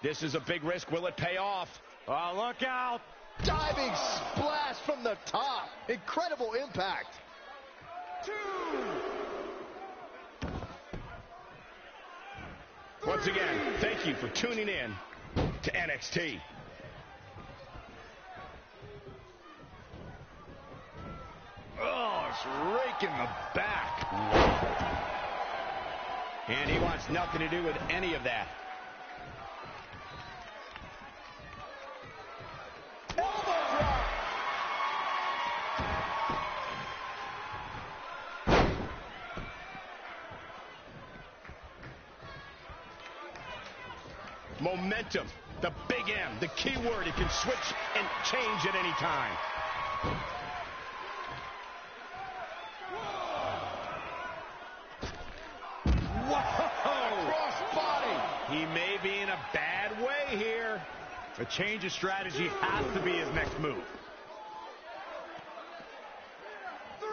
M: This is a big risk. Will it pay off?
Q: Oh, look out.
P: Diving splash from the top. Incredible impact.
Q: 2.
M: Once again, thank you for tuning in to NXT.
Q: Oh, it's raking the back.
M: And he wants nothing to do with any of that. Momentum, the big M, the key word. It can switch and change at any time.
Q: Whoa!
P: Cross body.
M: He may be in a bad way here.
Q: A change of strategy has to be his next move.
P: 3.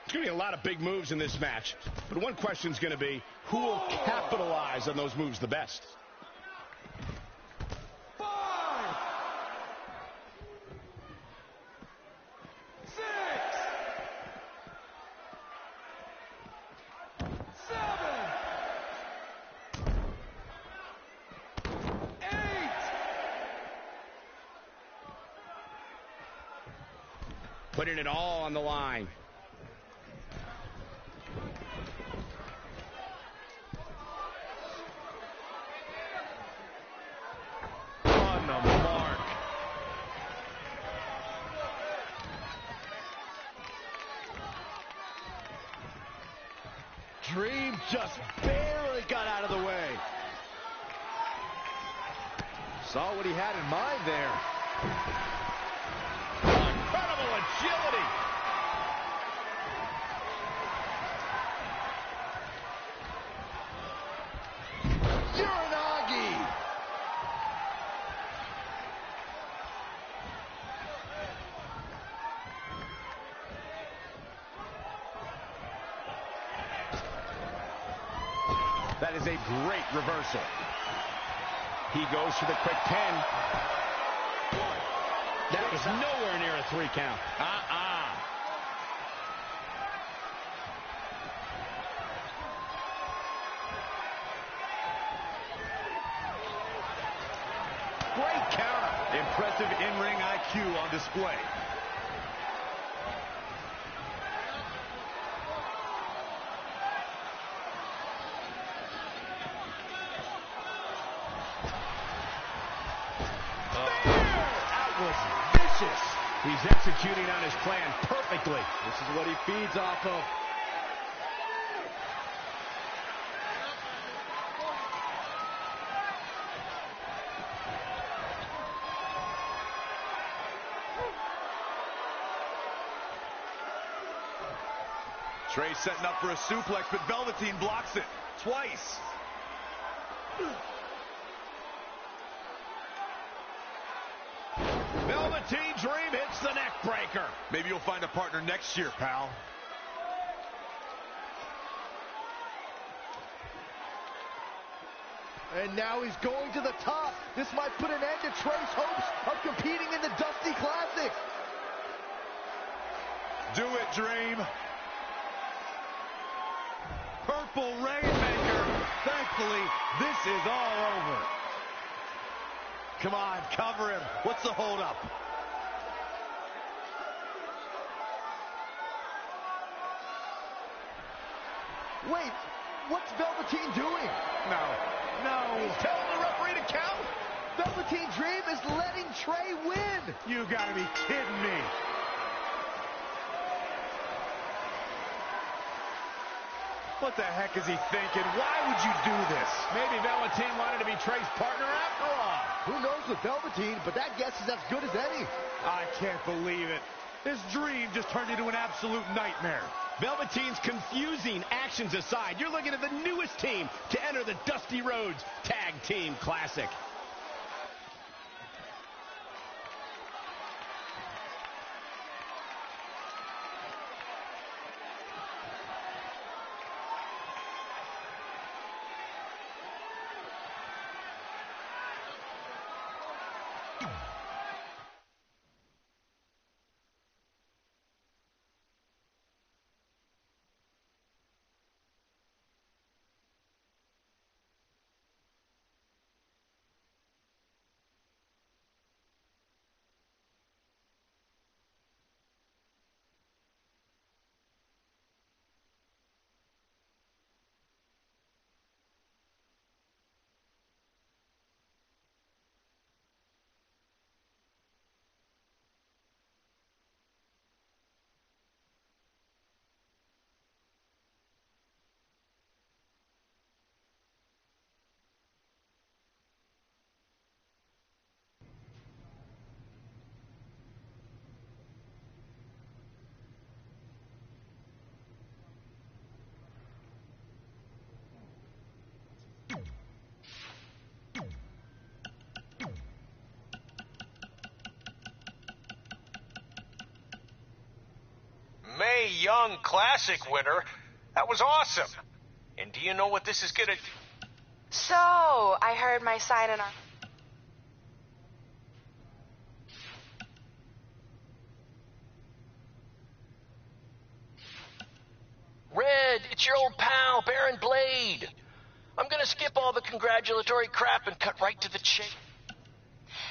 M: It's going to be a lot of big moves in this match, but one question's going to be, who will capitalize on those moves the best?
A: 5, 6, 7, 8.
M: Putting it all on the line. On the mark.
P: Dream just barely got out of the way. Saw what he had in mind there.
M: Incredible agility.
P: Uranagi.
M: That is a great reversal. He goes for the quick pin. That was nowhere near a 3 count.
P: Great counter. Impressive in-ring IQ on display.
M: He's executing on his plan perfectly.
P: This is what he feeds off of. Trey setting up for a suplex, but Velveteen blocks it twice.
M: Velveteen Dream hits the neck breaker.
P: Maybe you'll find a partner next year, pal. And now he's going to the top. This might put an end to Trey's hopes of competing in the Dusty Classic. Do it, Dream. Purple Rainmaker. Thankfully, this is all over. Come on, cover him. What's the holdup? Wait, what's Velveteen doing? No. He's telling the referee to count. Velveteen Dream is letting Trey win. You gotta be kidding me. What the heck is he thinking? Why would you do this?
M: Maybe Velveteen wanted to be Trey's partner after all.
P: Who knows with Velveteen, but that guess is as good as any. I can't believe it. This dream just turned into an absolute nightmare.
M: Velveteen's confusing actions aside, you're looking at the newest team to enter the Dusty Rhodes Tag Team Classic.
C: Mae Young Classic winner. That was awesome. And do you know what this is gonna do?
E: So, I heard my sign in our...
D: Red, it's your old pal, Baron Blade. I'm gonna skip all the congratulatory crap and cut right to the chase.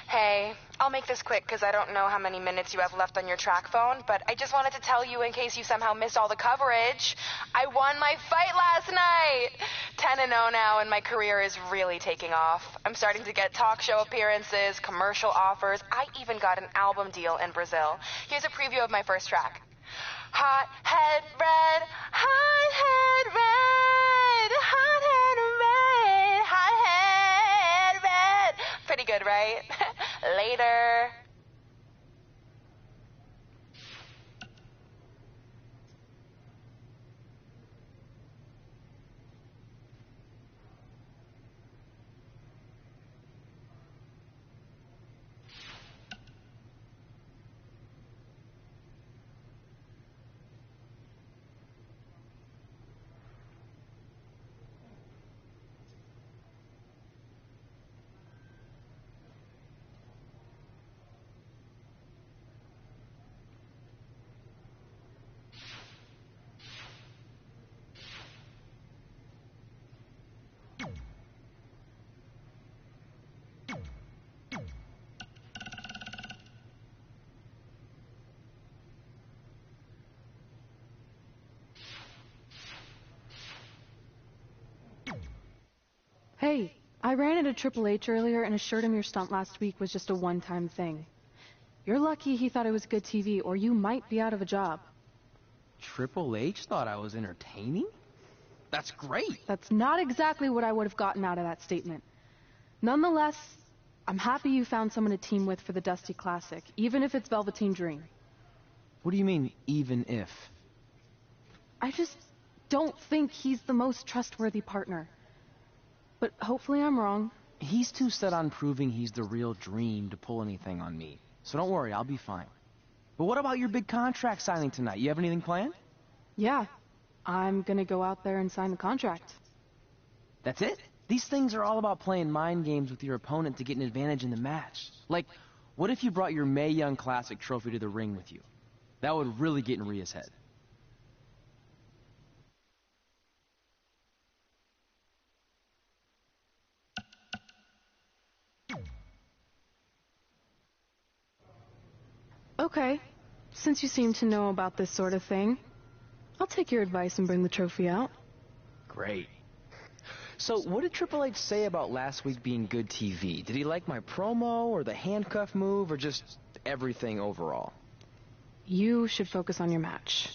E: Hey, I'll make this quick because I don't know how many minutes you have left on your track phone, but I just wanted to tell you in case you somehow missed all the coverage. I won my fight last night! 10-0 now, and my career is really taking off. I'm starting to get talk show appearances, commercial offers. I even got an album deal in Brazil. Here's a preview of my first track. Hot head red, hot head red, hot head red, hot head red. Pretty good, right? Later.
J: Hey, I ran into Triple H earlier and assured him your stunt last week was just a one-time thing. You're lucky he thought it was good TV, or you might be out of a job.
K: Triple H thought I was entertaining? That's great.
J: That's not exactly what I would have gotten out of that statement. Nonetheless, I'm happy you found someone to team with for the Dusty Classic, even if it's Velveteen Dream.
K: What do you mean, even if?
J: I just don't think he's the most trustworthy partner. But hopefully I'm wrong.
K: He's too set on proving he's the real Dream to pull anything on me. So don't worry, I'll be fine. But what about your big contract signing tonight? You have anything planned?
J: Yeah, I'm gonna go out there and sign the contract.
K: That's it? These things are all about playing mind games with your opponent to get an advantage in the match. Like, what if you brought your Mae Young Classic trophy to the ring with you? That would really get in Rhea's head.
J: Okay, since you seem to know about this sort of thing, I'll take your advice and bring the trophy out.
K: Great. So, what did Triple H say about last week being good TV? Did he like my promo, or the handcuff move, or just everything overall?
J: You should focus on your match.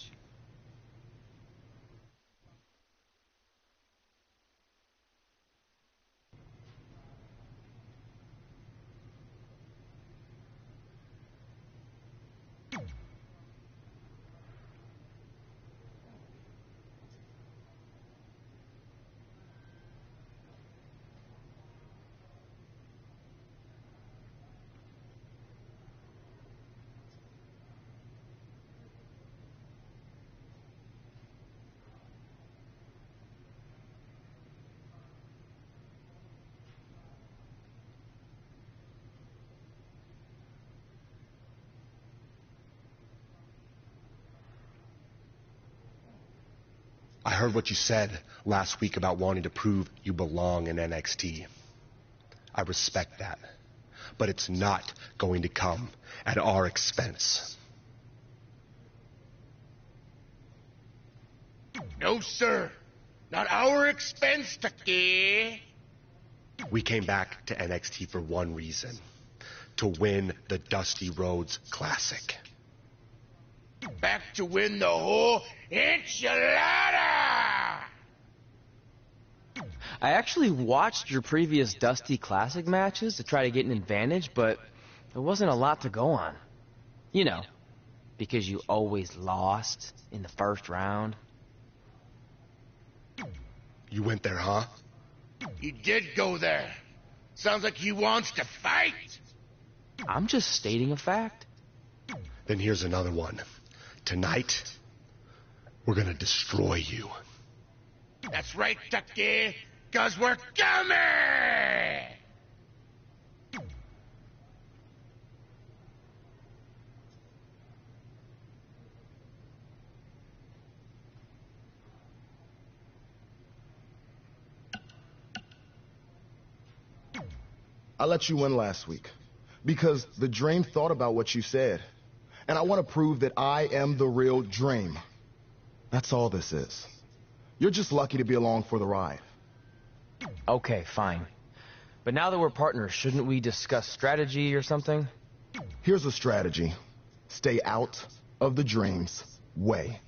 G: I heard what you said last week about wanting to prove you belong in NXT. I respect that. But it's not going to come at our expense.
V: No, sir. Not our expense, Taki.
G: We came back to NXT for one reason. To win the Dusty Rhodes Classic.
V: Back to win the whole enchilada!
K: I actually watched your previous Dusty Classic matches to try to get an advantage, but there wasn't a lot to go on. You know, because you always lost in the first round.
G: You went there, huh?
V: He did go there. Sounds like he wants to fight.
K: I'm just stating a fact.
G: Then here's another one. Tonight, We're gonna destroy you.
V: That's right, Ducky, 'cause we're coming!
U: I let you win last week because the Dream thought about what you said. And I want to prove that I am the real Dream. That's all this is. You're just lucky to be along for the ride.
K: Okay, fine. But now that we're partners, shouldn't we discuss strategy or something?
U: Here's a strategy. Stay out of the Dream's way.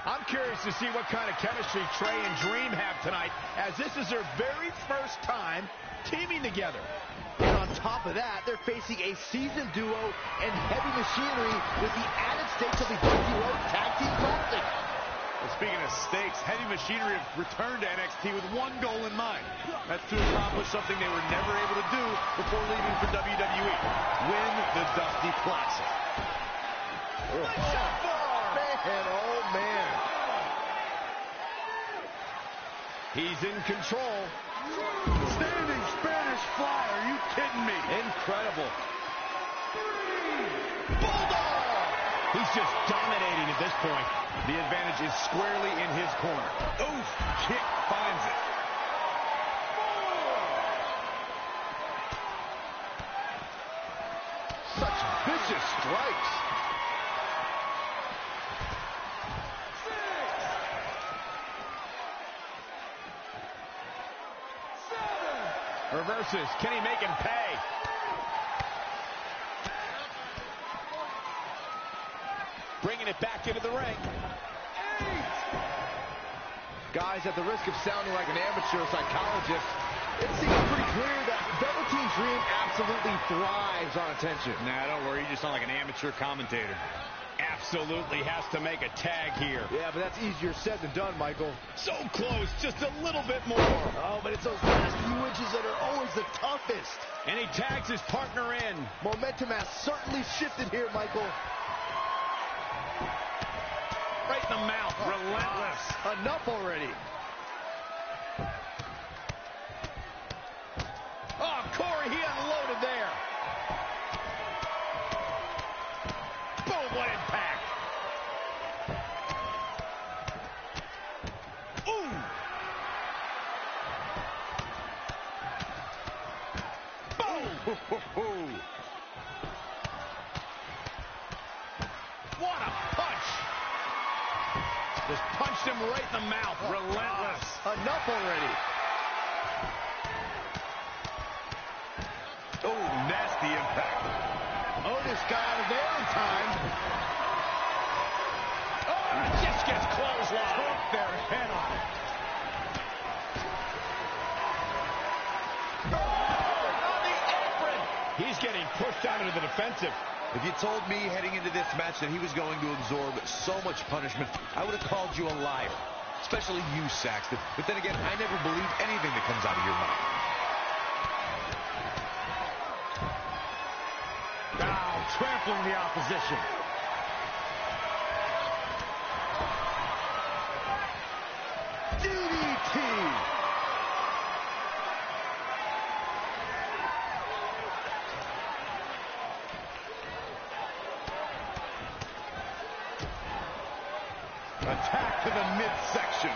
M: I'm curious to see what kind of chemistry Trey and Dream have tonight, as this is their very first time teaming together.
P: And on top of that, they're facing a seasoned duo and Heavy Machinery with the added stakes of the Dusty Road Tag Team Classic.
Q: Well, speaking of stakes, Heavy Machinery have returned to NXT with one goal in mind. That's to accomplish something they were never able to do before leaving for WWE. Win the Dusty Classic.
P: Oh, man.
M: He's in control.
Q: Standing Spanish Fly, are you kidding me?
M: Incredible. Bulldog! He's just dominating at this point.
Q: The advantage is squarely in his corner. Oof, kick finds it.
P: Such vicious strikes.
M: Reverses. Can he make him pay? Bringing it back into the ring.
P: Guys, at the risk of sounding like an amateur psychologist, it seems pretty clear that Velveteen Dream absolutely thrives on attention.
Q: Nah, don't worry. You just sound like an amateur commentator.
M: Absolutely has to make a tag here.
P: Yeah, but that's easier said than done, Michael.
M: So close, just a little bit more.
P: Oh, but it's those last few inches that are always the toughest.
M: And he tags his partner in.
P: Momentum has certainly shifted here, Michael.
M: Right in the mouth, relentless.
P: Enough already.
M: Oh, Corey, he unloaded there. Boom, what impact. Ooh. Boom. What a punch. Just punched him right in the mouth. Relentless.
P: Enough already.
Q: Oh, nasty impact.
P: Otis got out of there in time.
M: Oh, it just gets clotheslined.
P: Took their head off.
M: On the apron. He's getting pushed out into the defensive.
Q: If you told me heading into this match that he was going to absorb so much punishment, I would have called you a liar. Especially you, Saxton. But then again, I never believe anything that comes out of your mouth.
P: Now, trampling the opposition. DDT.
Q: Attack to the midsection.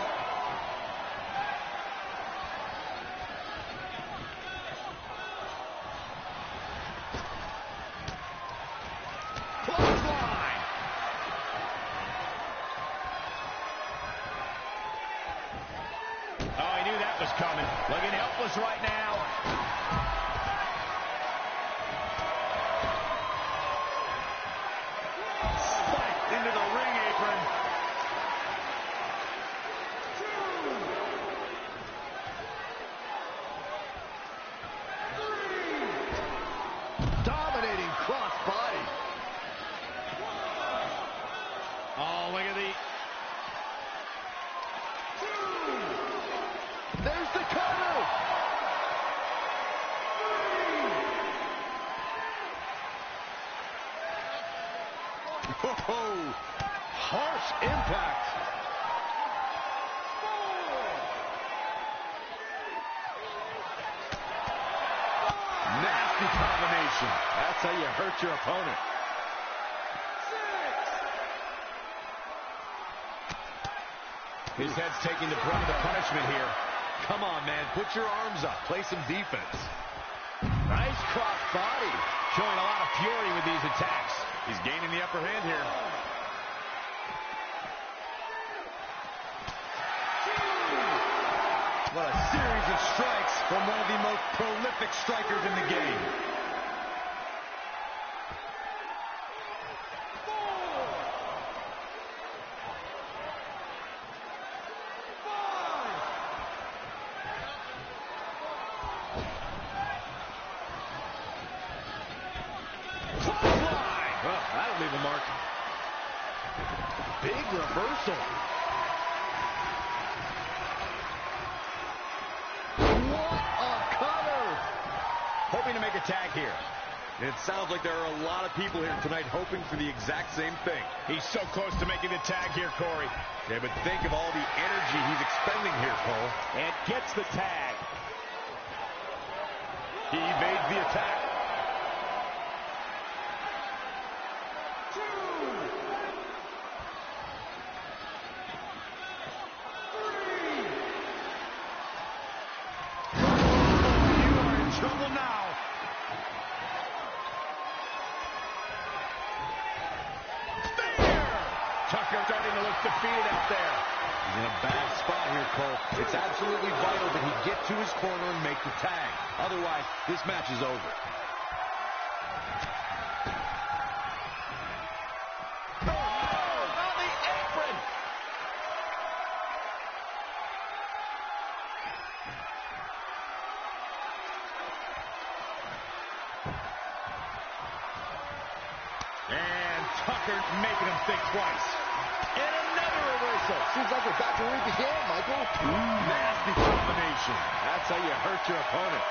M: Clothesline. Oh, he knew that was coming. Looking helpless right now.
Q: Whoa! Harsh impact. Nasty combination. That's how you hurt your opponent. His head's taking the brunt of the punishment here. Come on, man. Put your arms up. Play some defense.
M: Nice cross body. Showing a lot of fury with these attacks. He's gaining the upper hand here.
Q: What a series of strikes from one of the most prolific strikers in the game.
M: That'll leave a mark.
Q: Big reversal. What a cutter!
M: Hoping to make a tag here.
Q: It sounds like there are a lot of people here tonight hoping for the exact same thing.
M: He's so close to making the tag here, Corey.
Q: Yeah, but think of all the energy he's expending here, Cole.
M: And gets the tag. He evades the attack.
Q: Tucker starting to look defeated out there. He's in a bad spot here, Cole. It's absolutely vital that he get to his corner and make the tag. Otherwise, this match is over.
M: Oh, on the apron! And Tucker making him think twice. And another reversal.
P: Seems like we're back to where we began, Michael.
Q: Nasty combination. That's how you hurt your opponent.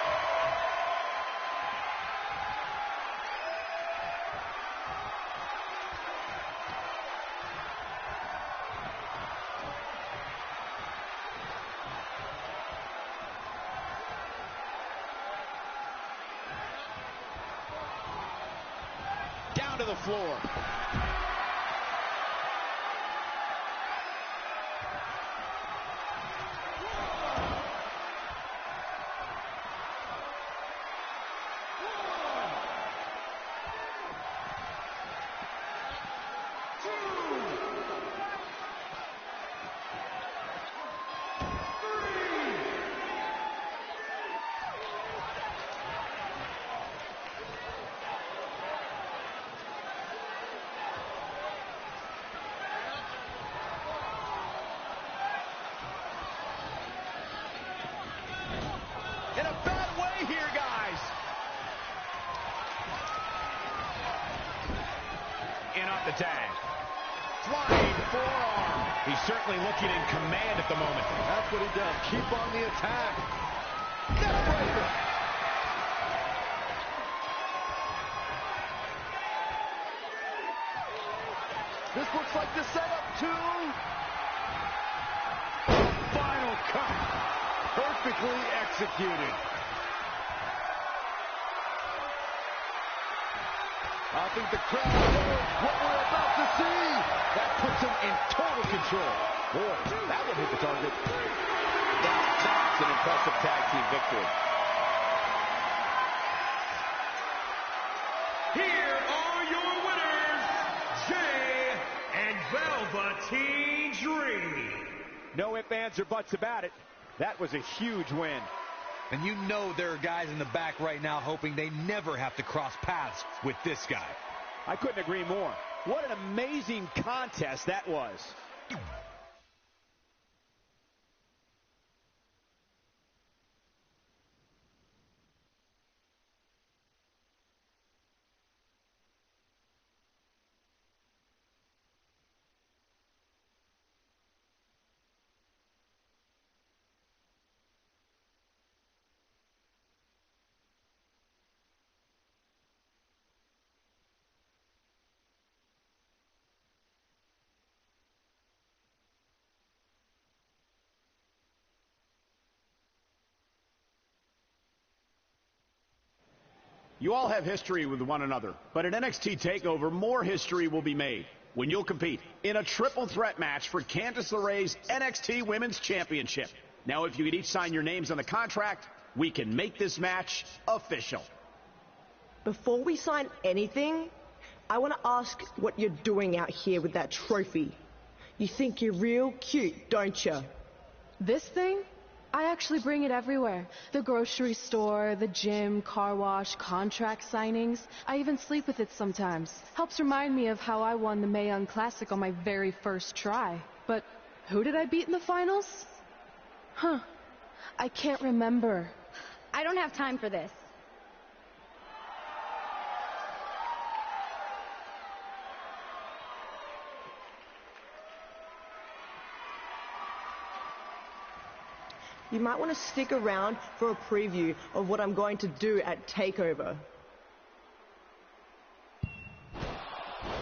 M: Down to the floor. In a bad way here, guys. In off the tag. Flying forearm. He's certainly looking in command at the moment.
Q: That's what he does. Keep on the attack. Neckbreaker. This looks like the setup to the final cut. Perfectly executed. I think the crowd knows what we're about to see. That puts him in total control. Boy, that one hit the target.
M: Now that's an impressive tag team victory.
R: Here are your winners, Jay and Velveteen Dream.
M: No ifs, ands, or buts about it. That was a huge win.
F: And you know there are guys in the back right now hoping they never have to cross paths with this guy.
M: I couldn't agree more. What an amazing contest that was.
H: You all have history with one another, but at NXT TakeOver, more history will be made when you'll compete in a triple threat match for Candice LeRae's NXT Women's Championship. Now, if you could each sign your names on the contract, we can make this match official.
N: Before we sign anything, I want to ask what you're doing out here with that trophy. You think you're real cute, don't you?
J: This thing? I actually bring it everywhere. The grocery store, the gym, car wash, contract signings. I even sleep with it sometimes. Helps remind me of how I won the Mae Young Classic on my very first try. But who did I beat in the finals? I can't remember.
I: I don't have time for this.
N: You might want to stick around for a preview of what I'm going to do at TakeOver.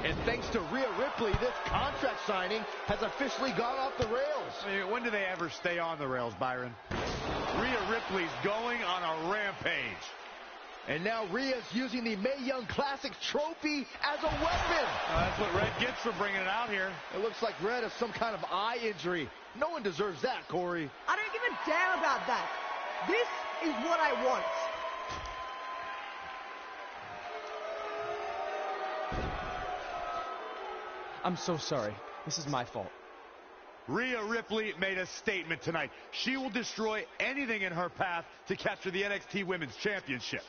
P: And thanks to Rhea Ripley, this contract signing has officially gone off the rails.
Q: I mean, when do they ever stay on the rails, Byron? Rhea Ripley's going on a rampage.
P: And now Rhea's using the Mae Young Classic trophy as a weapon.
Q: That's what Red gets for bringing it out here.
P: It looks like Red has some kind of eye injury. No one deserves that, Corey.
N: I don't give a damn about that. This is what I want.
K: I'm so sorry. This is my fault.
Q: Rhea Ripley made a statement tonight. She will destroy anything in her path to capture the NXT Women's Championship.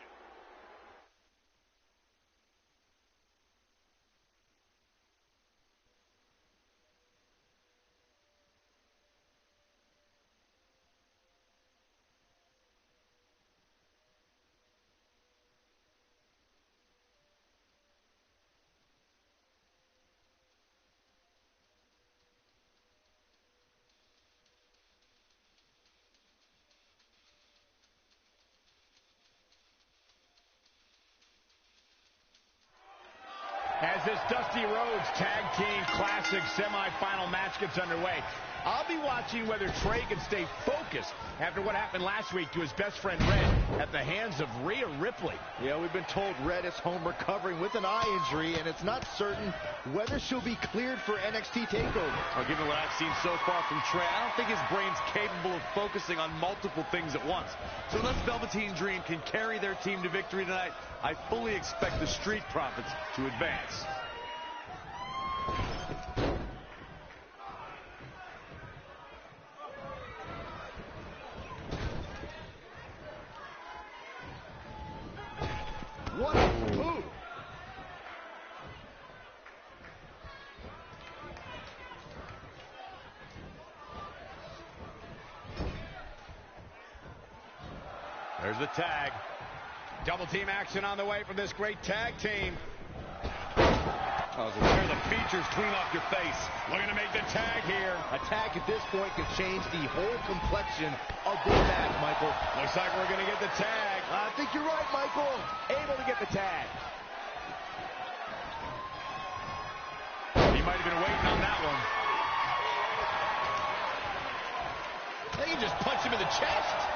Q: As this Dusty Rhodes Tag Team Classic semifinal match gets underway, I'll be watching whether Trey can stay focused after what happened last week to his best friend Red at the hands of Rhea Ripley.
P: Yeah, we've been told Red is home recovering with an eye injury, and it's not certain whether she'll be cleared for NXT TakeOver.
Q: Well, given what I've seen so far from Trey, I don't think his brain's capable of focusing on multiple things at once. So unless Velveteen Dream can carry their team to victory tonight, I fully expect the Street Profits to advance.
P: What a move!
Q: There's the tag. Double team action on the way from this great tag team. Tear the features clean off your face. Looking to make the tag here.
P: A tag at this point could change the whole complexion of this match, Michael.
Q: Looks like we're going to get the tag.
P: I think you're right, Michael.
Q: Able to get the tag. He might have been waiting on that one.
P: They can just punch him in the chest.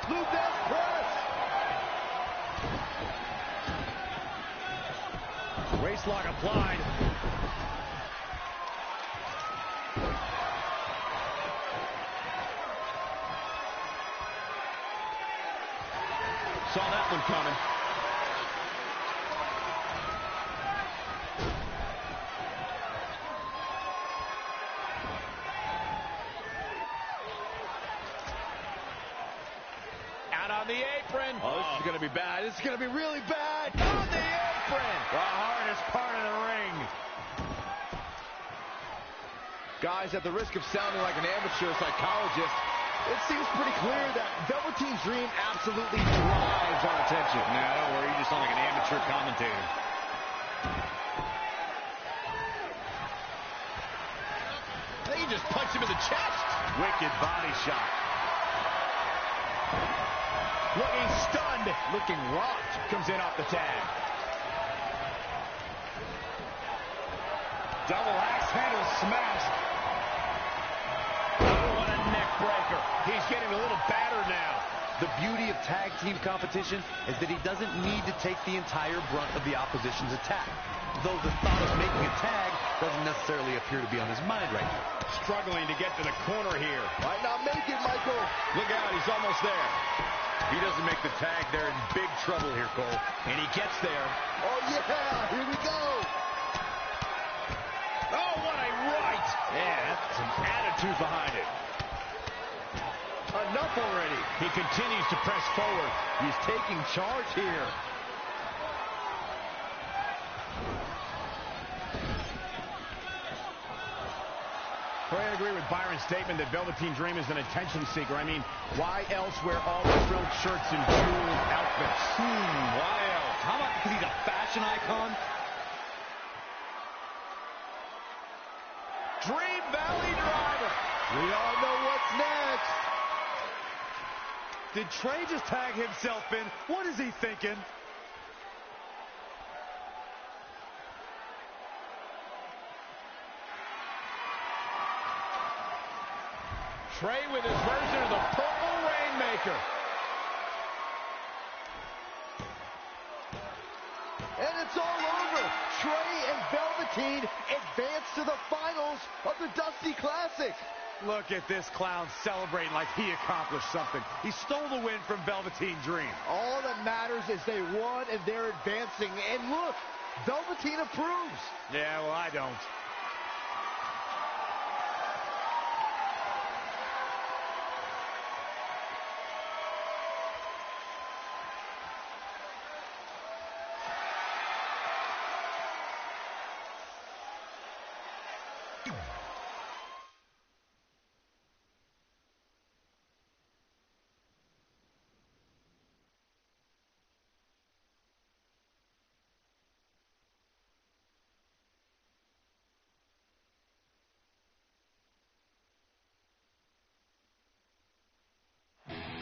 P: Luthez press.
Q: Race lock applied.
P: Saw that one coming.
Q: Out on the apron.
P: Oh, this is going to be bad. This is going to be really bad. On the apron.
Q: The hardest part of the ring.
P: Guys, at the risk of sounding like an amateur psychologist, it seems pretty clear that Velveteen Dream absolutely thrives on attention.
Q: No, don't worry. You just sound like an amateur commentator.
P: They can just punch him in the chest.
Q: Wicked body shot.
P: Looking stunned. Looking rocked.
Q: Comes in off the tag. Double axe handle smash. Oh, what a neck
M: breaker. He's getting a little battered now.
F: The beauty of tag team competition is that he doesn't need to take the entire brunt of the opposition's attack. Though the thought of making a tag doesn't necessarily appear to be on his mind right now.
M: Struggling to get to the corner here.
P: Might not make it, Michael.
M: Look out, he's almost there.
Q: He doesn't make the tag, they're in big trouble here, Cole.
M: And he gets there.
P: Oh, yeah, here we go.
M: Oh, what a right.
Q: Yeah, that's some attitude behind it.
M: Enough already. He continues to press forward.
P: He's taking charge here.
H: I agree with Byron's statement that Velveteen Dream is an attention seeker. I mean, why else wear all the frilled shirts and jeweled outfits?
F: Why else? How about because he's a fashion icon?
M: Dream Valley Driver.
P: We all know what's next.
F: Did Trey just tag himself in? What is he thinking?
M: Trey with his version of the Purple Rainmaker.
P: And it's all over. Trey and Velveteen advance to the finals of the Dusty Classic.
F: Look at this clown celebrating like he accomplished something. He stole the win from Velveteen Dream.
P: All that matters is they won and they're advancing. And look, Velveteen approves.
F: Yeah, well, I don't.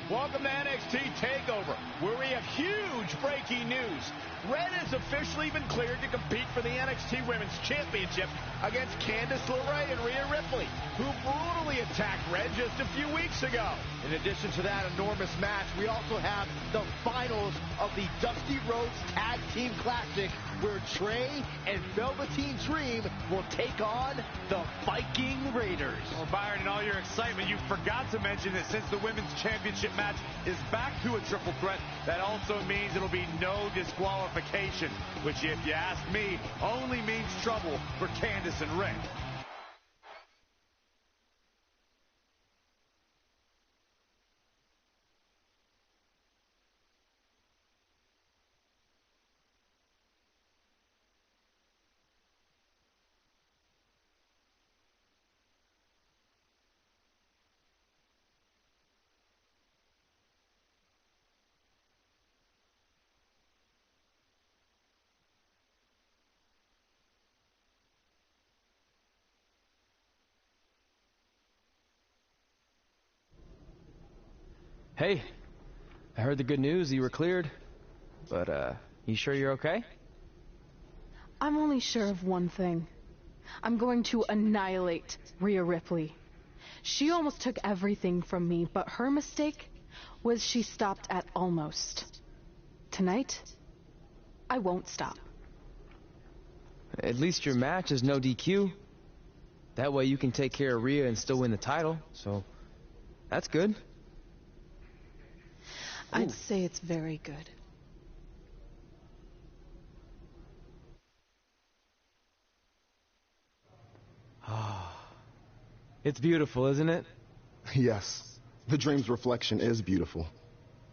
M: Welcome to NXT TakeOver, where we have huge breaking news. Red has officially been cleared to compete for the NXT Women's Championship against Candice LeRae and Rhea Ripley, who brutally attacked Red just a few weeks ago.
P: In addition to that enormous match, we also have the finals of the Dusty Rhodes Tag Team Classic, where Trey and Velveteen Dream will take on the Viking Raiders.
F: Well, Byron, in all your excitement, you forgot to mention that since the Women's Championship match is back to a triple threat, that also means it'll be no disqualification, which, if you ask me, only means trouble for Candice and Rhea.
K: Hey, I heard the good news, you were cleared. But, you sure you're okay?
J: I'm only sure of one thing. I'm going to annihilate Rhea Ripley. She almost took everything from me, but her mistake was she stopped at almost. Tonight, I won't stop.
K: At least your match is no DQ. That way you can take care of Rhea and still win the title, so that's good.
J: I'd say it's very good.
K: It's beautiful, isn't it?
U: Yes. The Dream's reflection is beautiful.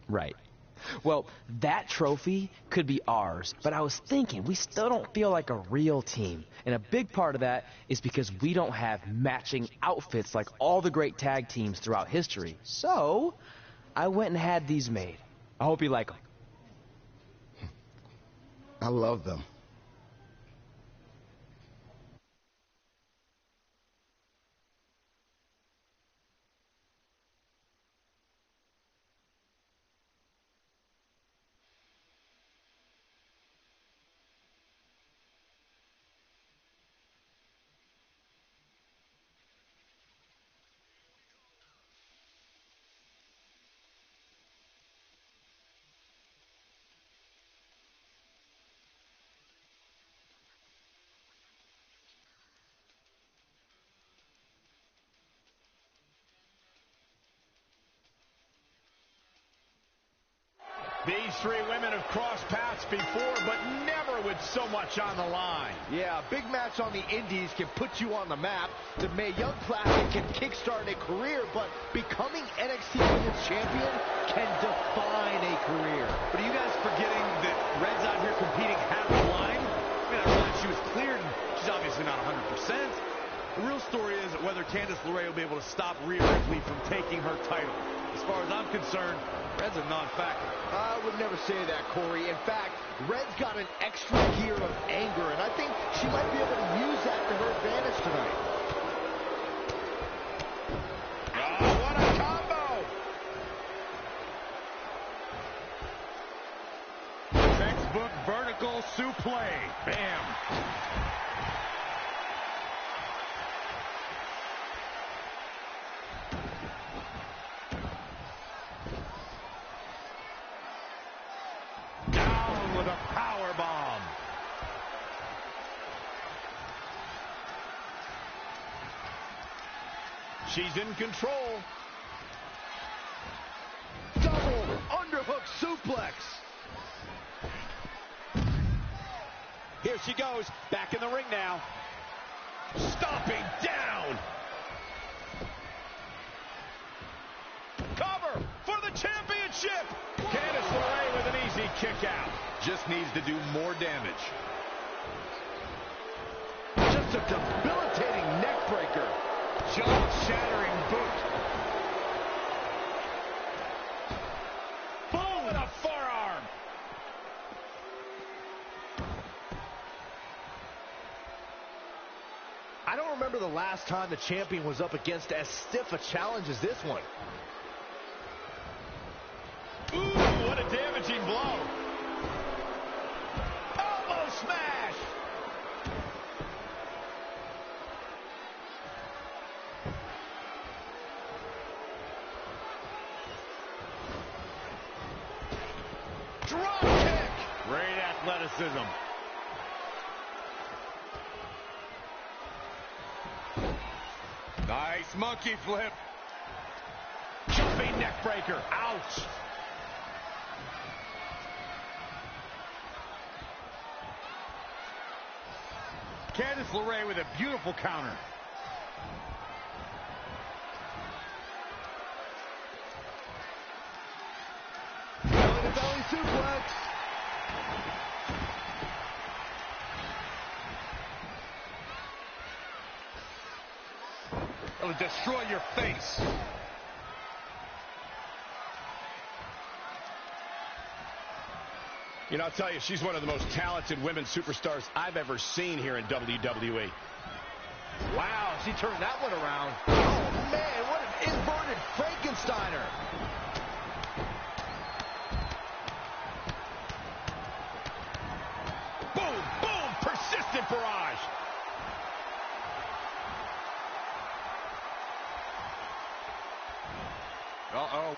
K: Right. Well, that trophy could be ours, but I was thinking we still don't feel like a real team. And a big part of that is because we don't have matching outfits like all the great tag teams throughout history. So, I went and had these made. I hope you like them.
U: I love them.
M: These three women have crossed paths before, but never with so much on the line.
P: Yeah, a big match on the Indies can put you on the map. The Mae Young Classic can kickstart a career, but becoming NXT Women's Champion can define a career.
F: But are you guys forgetting that Red's out here competing half blind? I mean, I realize she was cleared, and she's obviously not 100%. The real story is whether Candice LeRae will be able to stop Rhea Ripley from taking her title. As far as I'm concerned, Red's a non-factor.
P: I would never say that, Corey. In fact, Red's got an extra gear of anger, and I think she might be able to use that to her advantage tonight.
M: Oh, what a combo! Textbook vertical suplex. Bam! With a power bomb. She's in control.
P: Double underhook suplex.
M: Here she goes, back in the ring now. Stomping down. Cover for the championship. Candice LeRae with an easy kick out. Just needs to do more damage.
P: Just a debilitating neck breaker.
M: Jaw-shattering boot. Boom! With a forearm.
P: I don't remember the last time the champion was up against as stiff a challenge as this one.
M: Ooh, what a damaging blow. Elbow smash. Drop kick. Great athleticism. Nice monkey flip. Jumping neck breaker. Ouch. Candice LeRae with a beautiful counter.
P: Belly-to-belly suplex.
M: It'll destroy your face. You know, I'll tell you, she's one of the most talented women superstars I've ever seen here in WWE.
P: Wow, she turned that one around. Oh, man, what an inverted Frankensteiner.
M: Boom, boom, persistent barrage. Uh-oh.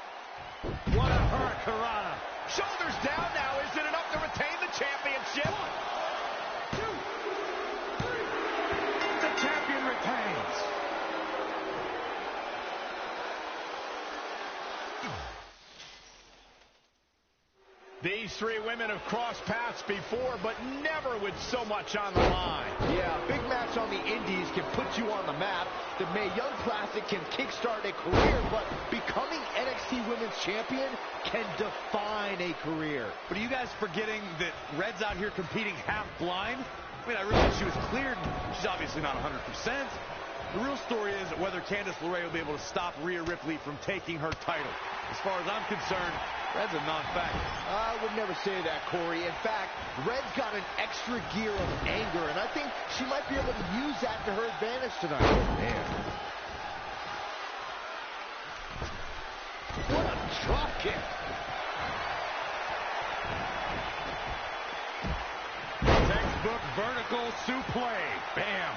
M: What a hurricanrana. Shoulders down now. Is it enough to retain the championship? 1, 2, 3. The champion retains. These three women have crossed paths before, but never with so much on the line.
P: Yeah, a big match on the Indies can put you on the map. The Mae Young Classic can kickstart a career, but becoming NXT Women's Champion can define a career.
F: But are you guys forgetting that Red's out here competing half blind? I mean, I realize she was cleared, and she's obviously not 100%. The real story is whether Candice LeRae will be able to stop Rhea Ripley from taking her title. As far as I'm concerned, Red's a non-factor.
P: I would never say that, Corey. In fact, Red's got an extra gear of anger, and I think she might be able to use that to her advantage tonight. Oh, man. What a drop kick.
M: Textbook vertical suplex. Bam.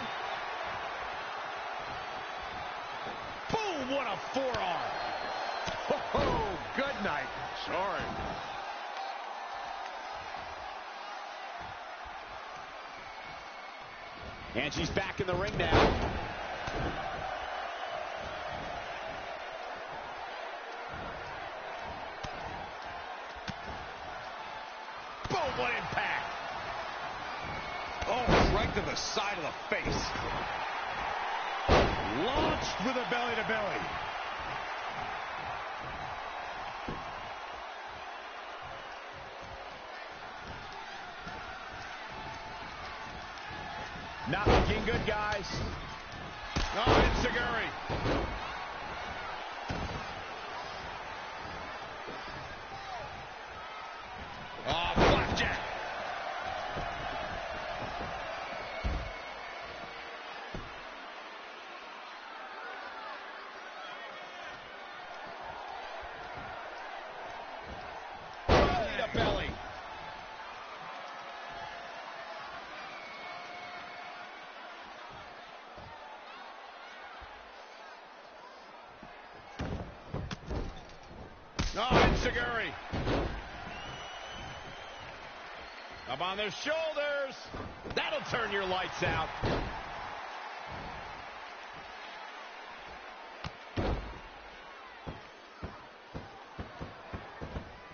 M: Boom, what a forearm. Oh, good night. Sorry. And she's back in the ring now. Oh, what impact.
Q: Oh, right to the side of the face.
M: Launched with a belly-to-belly. Not looking good, guys.
Q: Oh, Enziguri. Oh, flapjack.
M: Belly.
Q: Oh, Enziguri.
M: Up on their shoulders. That'll turn your lights out.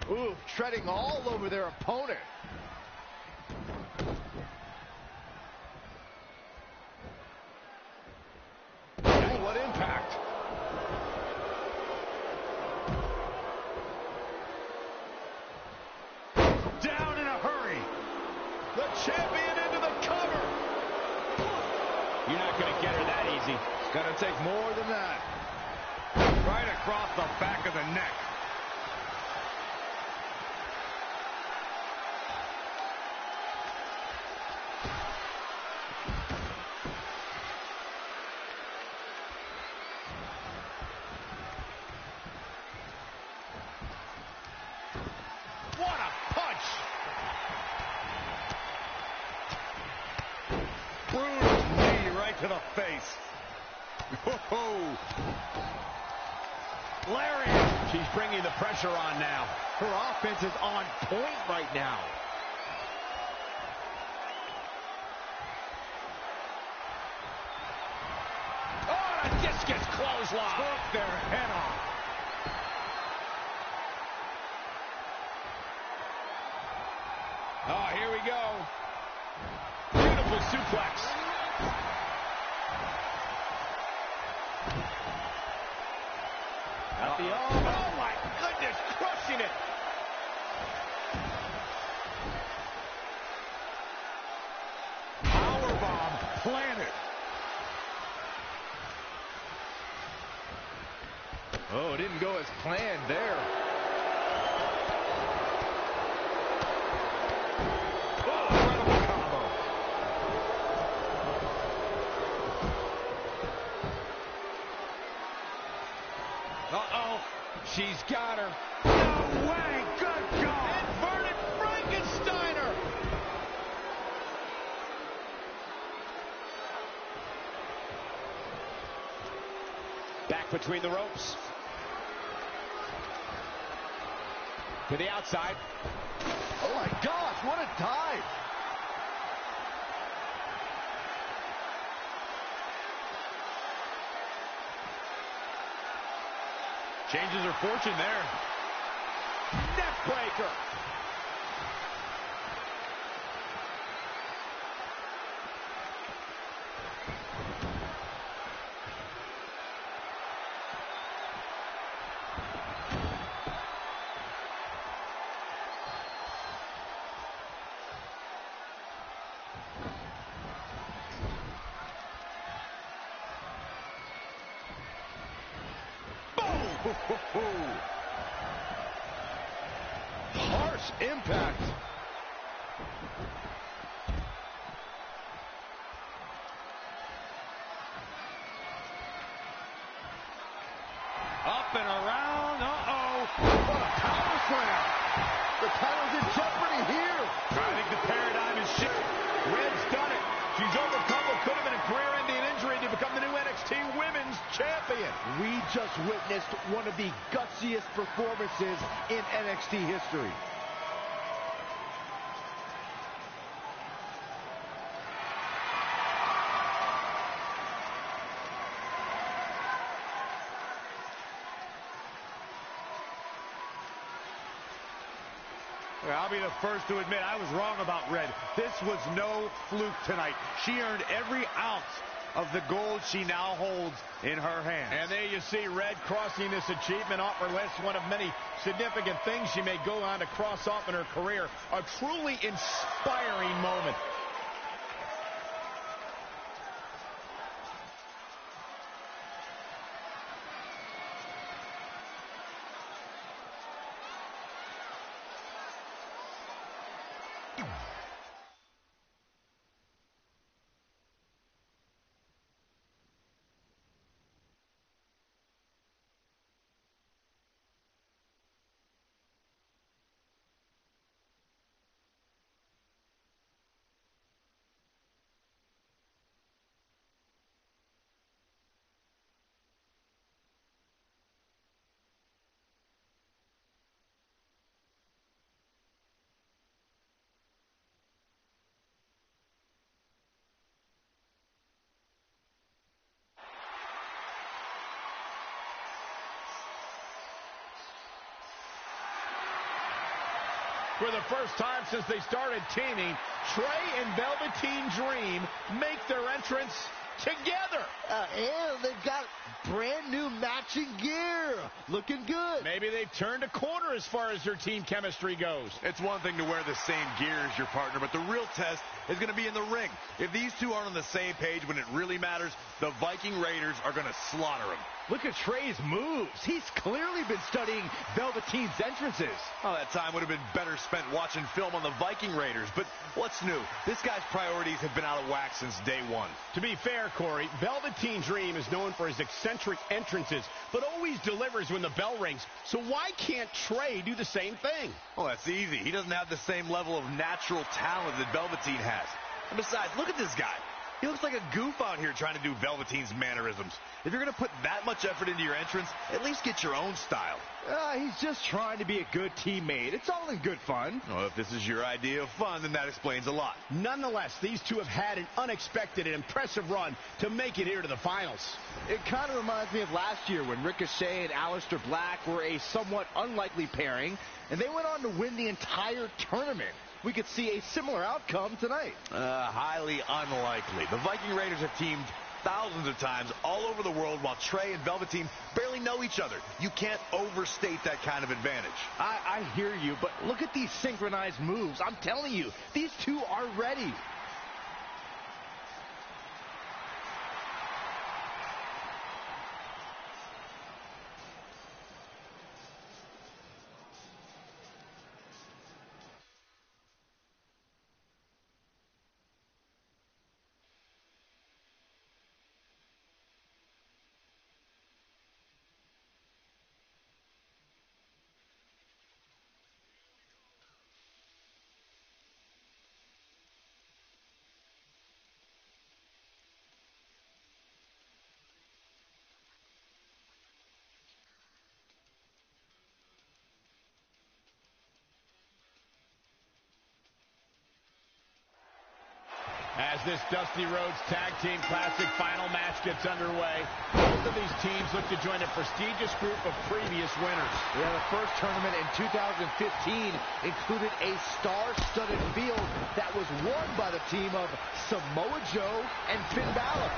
P: Ooh, treading all over their opponent.
M: Oh, what impact.
Q: Down in a hurry.
M: The champion into the cover. You're not going to get her that easy.
Q: It's going to take more than that. Right across the back of the neck.
M: What a punch.
Q: Brutal knee right to the face. Whoa.
M: Lariat. She's bringing the pressure on now. Her offense is on point right now. Oh, a discus clothesline.
Q: Took their head off.
M: Oh, here we go. Beautiful suplex. At the arm. Oh, my goodness, crushing it.
Q: Powerbomb planted.
M: Oh, it didn't go as planned there.
Q: Oh, incredible combo.
M: Uh-oh. She's got her.
Q: No way. Good God.
M: Inverted Frankensteiner. Back between the ropes. To the outside.
P: Oh my gosh, what a dive.
M: Changes her fortune there. Neck breaker.
P: Harsh impact.
M: Up and around. Uh-oh.
P: What a power slam. The title's in jeopardy here.
M: I think the paradigm is shifting. Red's done it. She's overcome what could have been a career-ending injury to become the new NXT Women's Champion.
P: We just witnessed one of the gutsiest performances in NXT history.
F: I'll be the first to admit I was wrong about Red. This was no fluke tonight. She earned every ounce of the gold she now holds in her hands.
M: And there you see Red crossing this achievement off her list. One of many significant things she may go on to cross off in her career. A truly inspiring moment. For the first time since they started teaming, Trey and Velveteen Dream make their entrance together.
P: And they've got brand new matching gear. Looking good.
M: Maybe they've turned a corner as far as their team chemistry goes.
Q: It's one thing to wear the same gear as your partner, but the real test is going to be in the ring. If these two aren't on the same page when it really matters, the Viking Raiders are going to slaughter them.
L: Look at Trey's moves. He's clearly been studying Velveteen's entrances.
Q: Oh, that time would have been better spent watching film on the Viking Raiders. But what's new? This guy's priorities have been out of whack since day one.
M: To be fair, Corey, Velveteen Dream is known for his eccentric entrances, but always delivers when the bell rings. So why can't Trey do the same thing?
Q: Oh, that's easy. He doesn't have the same level of natural talent that Velveteen has. And besides, look at this guy. He looks like a goof out here trying to do Velveteen's mannerisms. If you're going to put that much effort into your entrance, at least get your own style.
L: He's just trying to be a good teammate. It's all in good fun.
Q: Well, if this is your idea of fun, then that explains a lot.
M: Nonetheless, these two have had an unexpected and impressive run to make it here to the finals.
L: It kind of reminds me of last year when Ricochet and Aleister Black were a somewhat unlikely pairing, and they went on to win the entire tournament. We could see a similar outcome tonight.
Q: Highly unlikely. The Viking Raiders have teamed thousands of times all over the world while Trey and Velveteen barely know each other. You can't overstate that kind of advantage.
L: I hear you, but look at these synchronized moves. I'm telling you, these two are ready.
M: As this Dusty Rhodes Tag Team Classic final match gets underway, both of these teams look to join a prestigious group of previous winners.
L: Yeah, the first tournament in 2015 included a star-studded field that was won by the team of Samoa Joe and Finn Balor.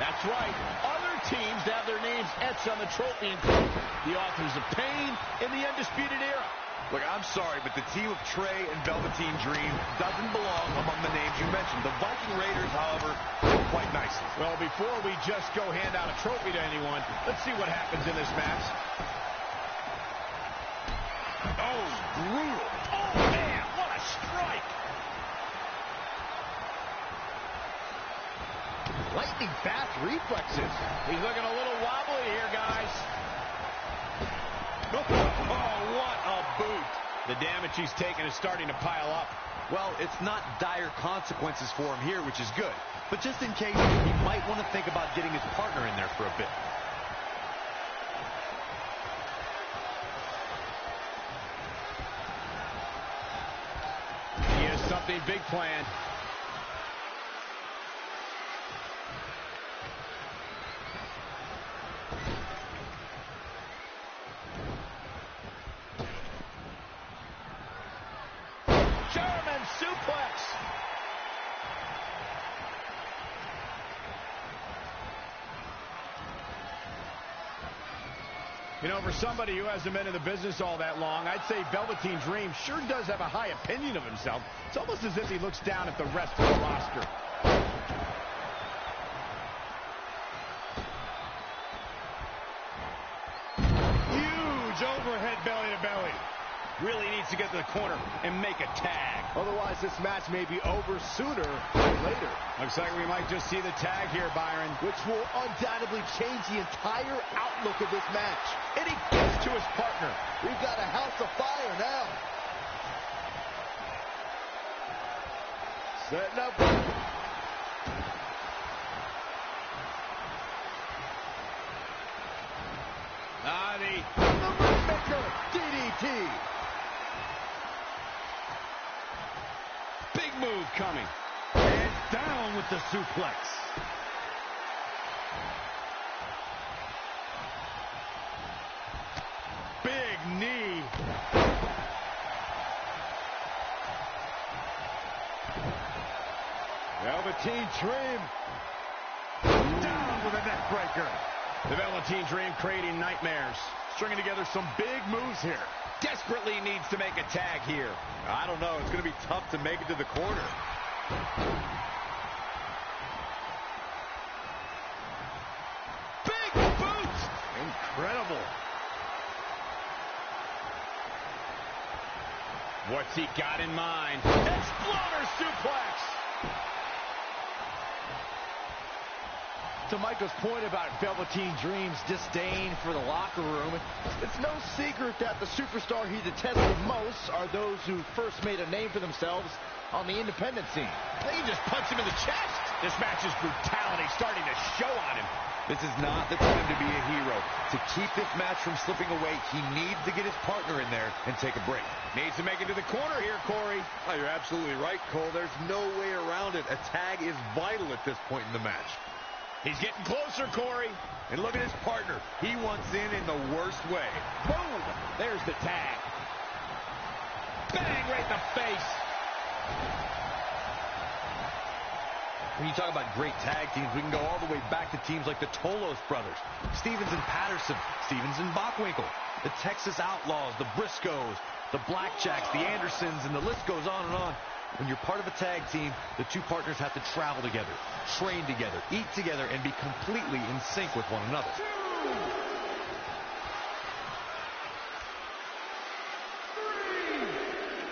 M: That's right. Other teams have their names etched on the trophy, including the Authors of Pain in the Undisputed Era.
Q: Look, I'm sorry, but the team of Trey and Velveteen Dream doesn't belong among the names you mentioned. The Viking Raiders, however, look quite nice.
M: Well, before we just go hand out a trophy to anyone, let's see what happens in this match. Oh, brutal. Oh, man, what a strike.
L: Lightning fast reflexes.
M: He's looking a little wobbly here, guys. Oh, what a boot. The damage he's taken is starting to pile up.
Q: Well, it's not dire consequences for him here, which is good. But just in case, he might want to think about getting his partner in there for a bit.
M: He has something big planned.
H: suplex. You know, for somebody who hasn't been in the business all that long, I'd say Velveteen Dream sure does have a high opinion of himself. It's almost as if he looks down at the rest of the roster. Huge overhead belly-to-belly. Really needs to get to the corner and make a tag.
L: Otherwise, this match may be over sooner than later.
H: Looks like we might just see the tag here, Byron.
L: Which will undoubtedly change the entire outlook of this match. And he gets to his partner. We've got a house of fire now. Setting up. The Rainmaker DDT.
H: Big move coming. And down with the suplex. Big knee. Velveteen Dream. Down with a neck breaker. The Velveteen Dream creating nightmares. Stringing together some big moves here. Desperately needs to make a tag here.
Q: I don't know. It's going to be tough to make it to the corner.
H: Big boot! Incredible. What's he got in mind? Exploder suplex!
L: To Michael's point about Velveteen Dream's disdain for the locker room, it's no secret that the superstar he detests the most are those who first made a name for themselves on the independent scene.
H: They can just punch him in the chest. This match's brutality starting to show on him.
Q: This is not the time to be a hero. To keep this match from slipping away, he needs to get his partner in there and take a break.
H: Needs to make it to the corner here, Corey.
Q: Oh, you're absolutely right, Cole. There's no way around it. A tag is vital at this point in the match.
H: He's getting closer, Corey.
Q: And look at his partner. He wants in the worst way.
H: Boom! There's the tag. Bang right in the face.
Q: When you talk about great tag teams, we can go all the way back to teams like the Tolos brothers, Stevens and Patterson, Stevens and Bockwinkel, the Texas Outlaws, the Briscoes, the Blackjacks, the Andersons, and the list goes on and on. When you're part of a tag team, the two partners have to travel together, train together, eat together, and be completely in sync with one another.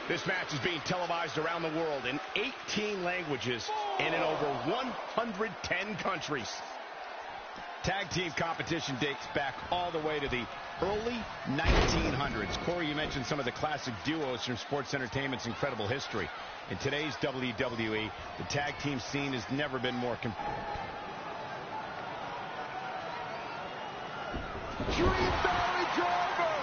H: This match is being televised around the world in 18 languages and in over 110 countries. Tag team competition dates back all the way to the early 1900s. Corey, you mentioned some of the classic duos from sports entertainment's incredible history. In today's WWE, the tag team scene has never been more
L: Dream Barry Driver!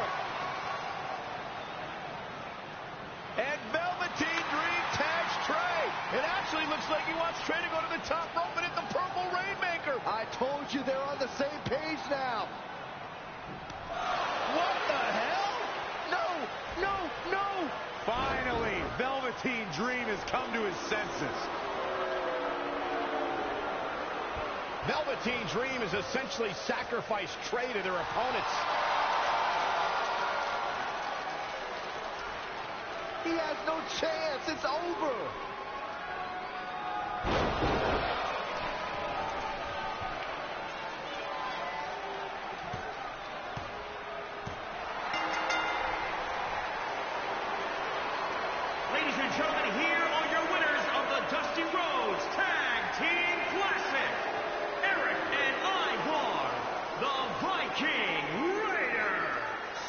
H: And Velveteen Dream tags Trey. It actually looks like he wants Trey to go to the top rope and hit the purple Rainmaker.
L: I told you they're on the same page now.
H: What the hell?
L: No, no, no!
Q: Finally, Velveteen Dream has come to his senses.
H: Velveteen Dream has essentially sacrificed Trey to their opponents.
L: He has no chance. It's over.
R: Ladies and gentlemen, here are your winners of the Dusty Rhodes Tag Team Classic. Eric and Ivar, the Viking Raiders.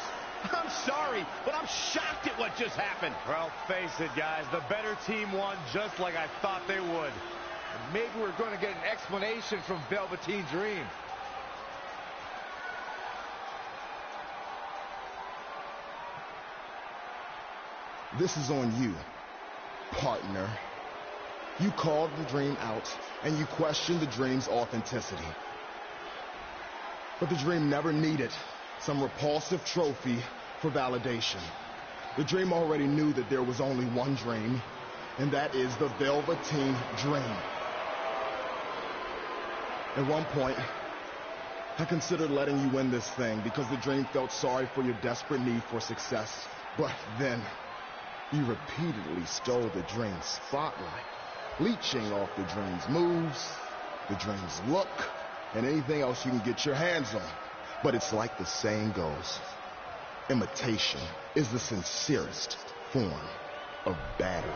H: I'm sorry, but I'm shocked at what just happened.
Q: Well, face it, guys. The better team won just like I thought they would.
L: Maybe we're going to get an explanation from Velveteen Dream.
U: This is on you, partner. You called the Dream out, and you questioned the Dream's authenticity. But the Dream never needed some repulsive trophy for validation. The Dream already knew that there was only one Dream, and that is the Velveteen Dream. At one point, I considered letting you win this thing because the Dream felt sorry for your desperate need for success. But then, you repeatedly stole the Dream's spotlight, leeching off the Dream's moves, the Dream's look, and anything else you can get your hands on. But it's like the saying goes, imitation is the sincerest form of battery.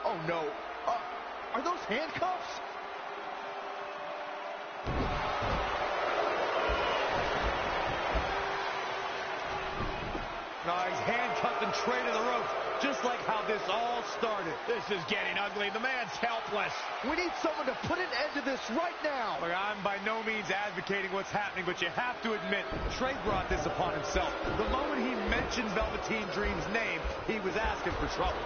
P: Oh no, are those handcuffs?
F: No, he's handcuffing Trey to the ropes, just like how this all started.
M: This is getting ugly. The man's helpless.
P: We need someone to put an end to this right now.
F: Look, I'm by no means advocating what's happening, but you have to admit, Trey brought this upon himself. The moment he mentioned Velveteen Dream's name, he was asking for trouble.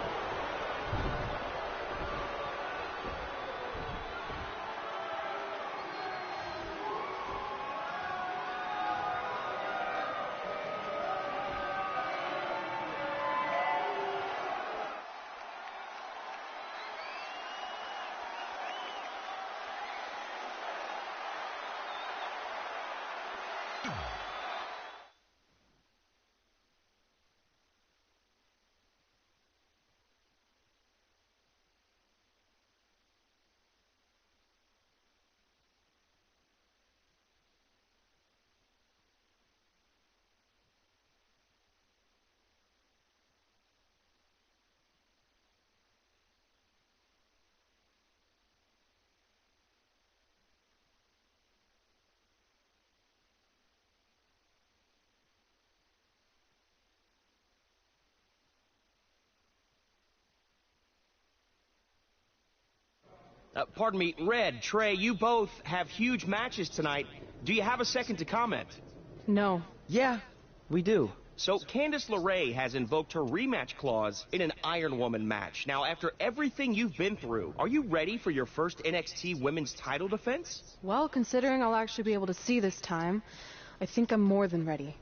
O: Pardon me, Red, Trey, you both have huge matches tonight. Do you have a second to comment?
J: No.
K: Yeah, we do.
O: So, Candice LeRae has invoked her rematch clause in an Iron Woman match. Now, after everything you've been through, are you ready for your first NXT Women's title defense?
J: Well, considering I'll actually be able to see this time, I think I'm more than ready.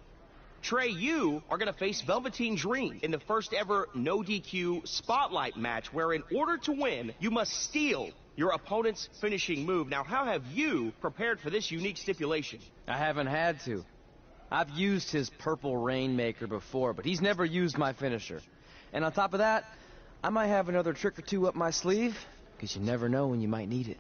O: Trey, you are going to face Velveteen Dream in the first ever no DQ spotlight match, where in order to win, you must steal your opponent's finishing move. Now, how have you prepared for this unique stipulation?
K: I haven't had to. I've used his Purple Rainmaker before, but he's never used my finisher. And on top of that, I might have another trick or two up my sleeve, because you never know when you might need it.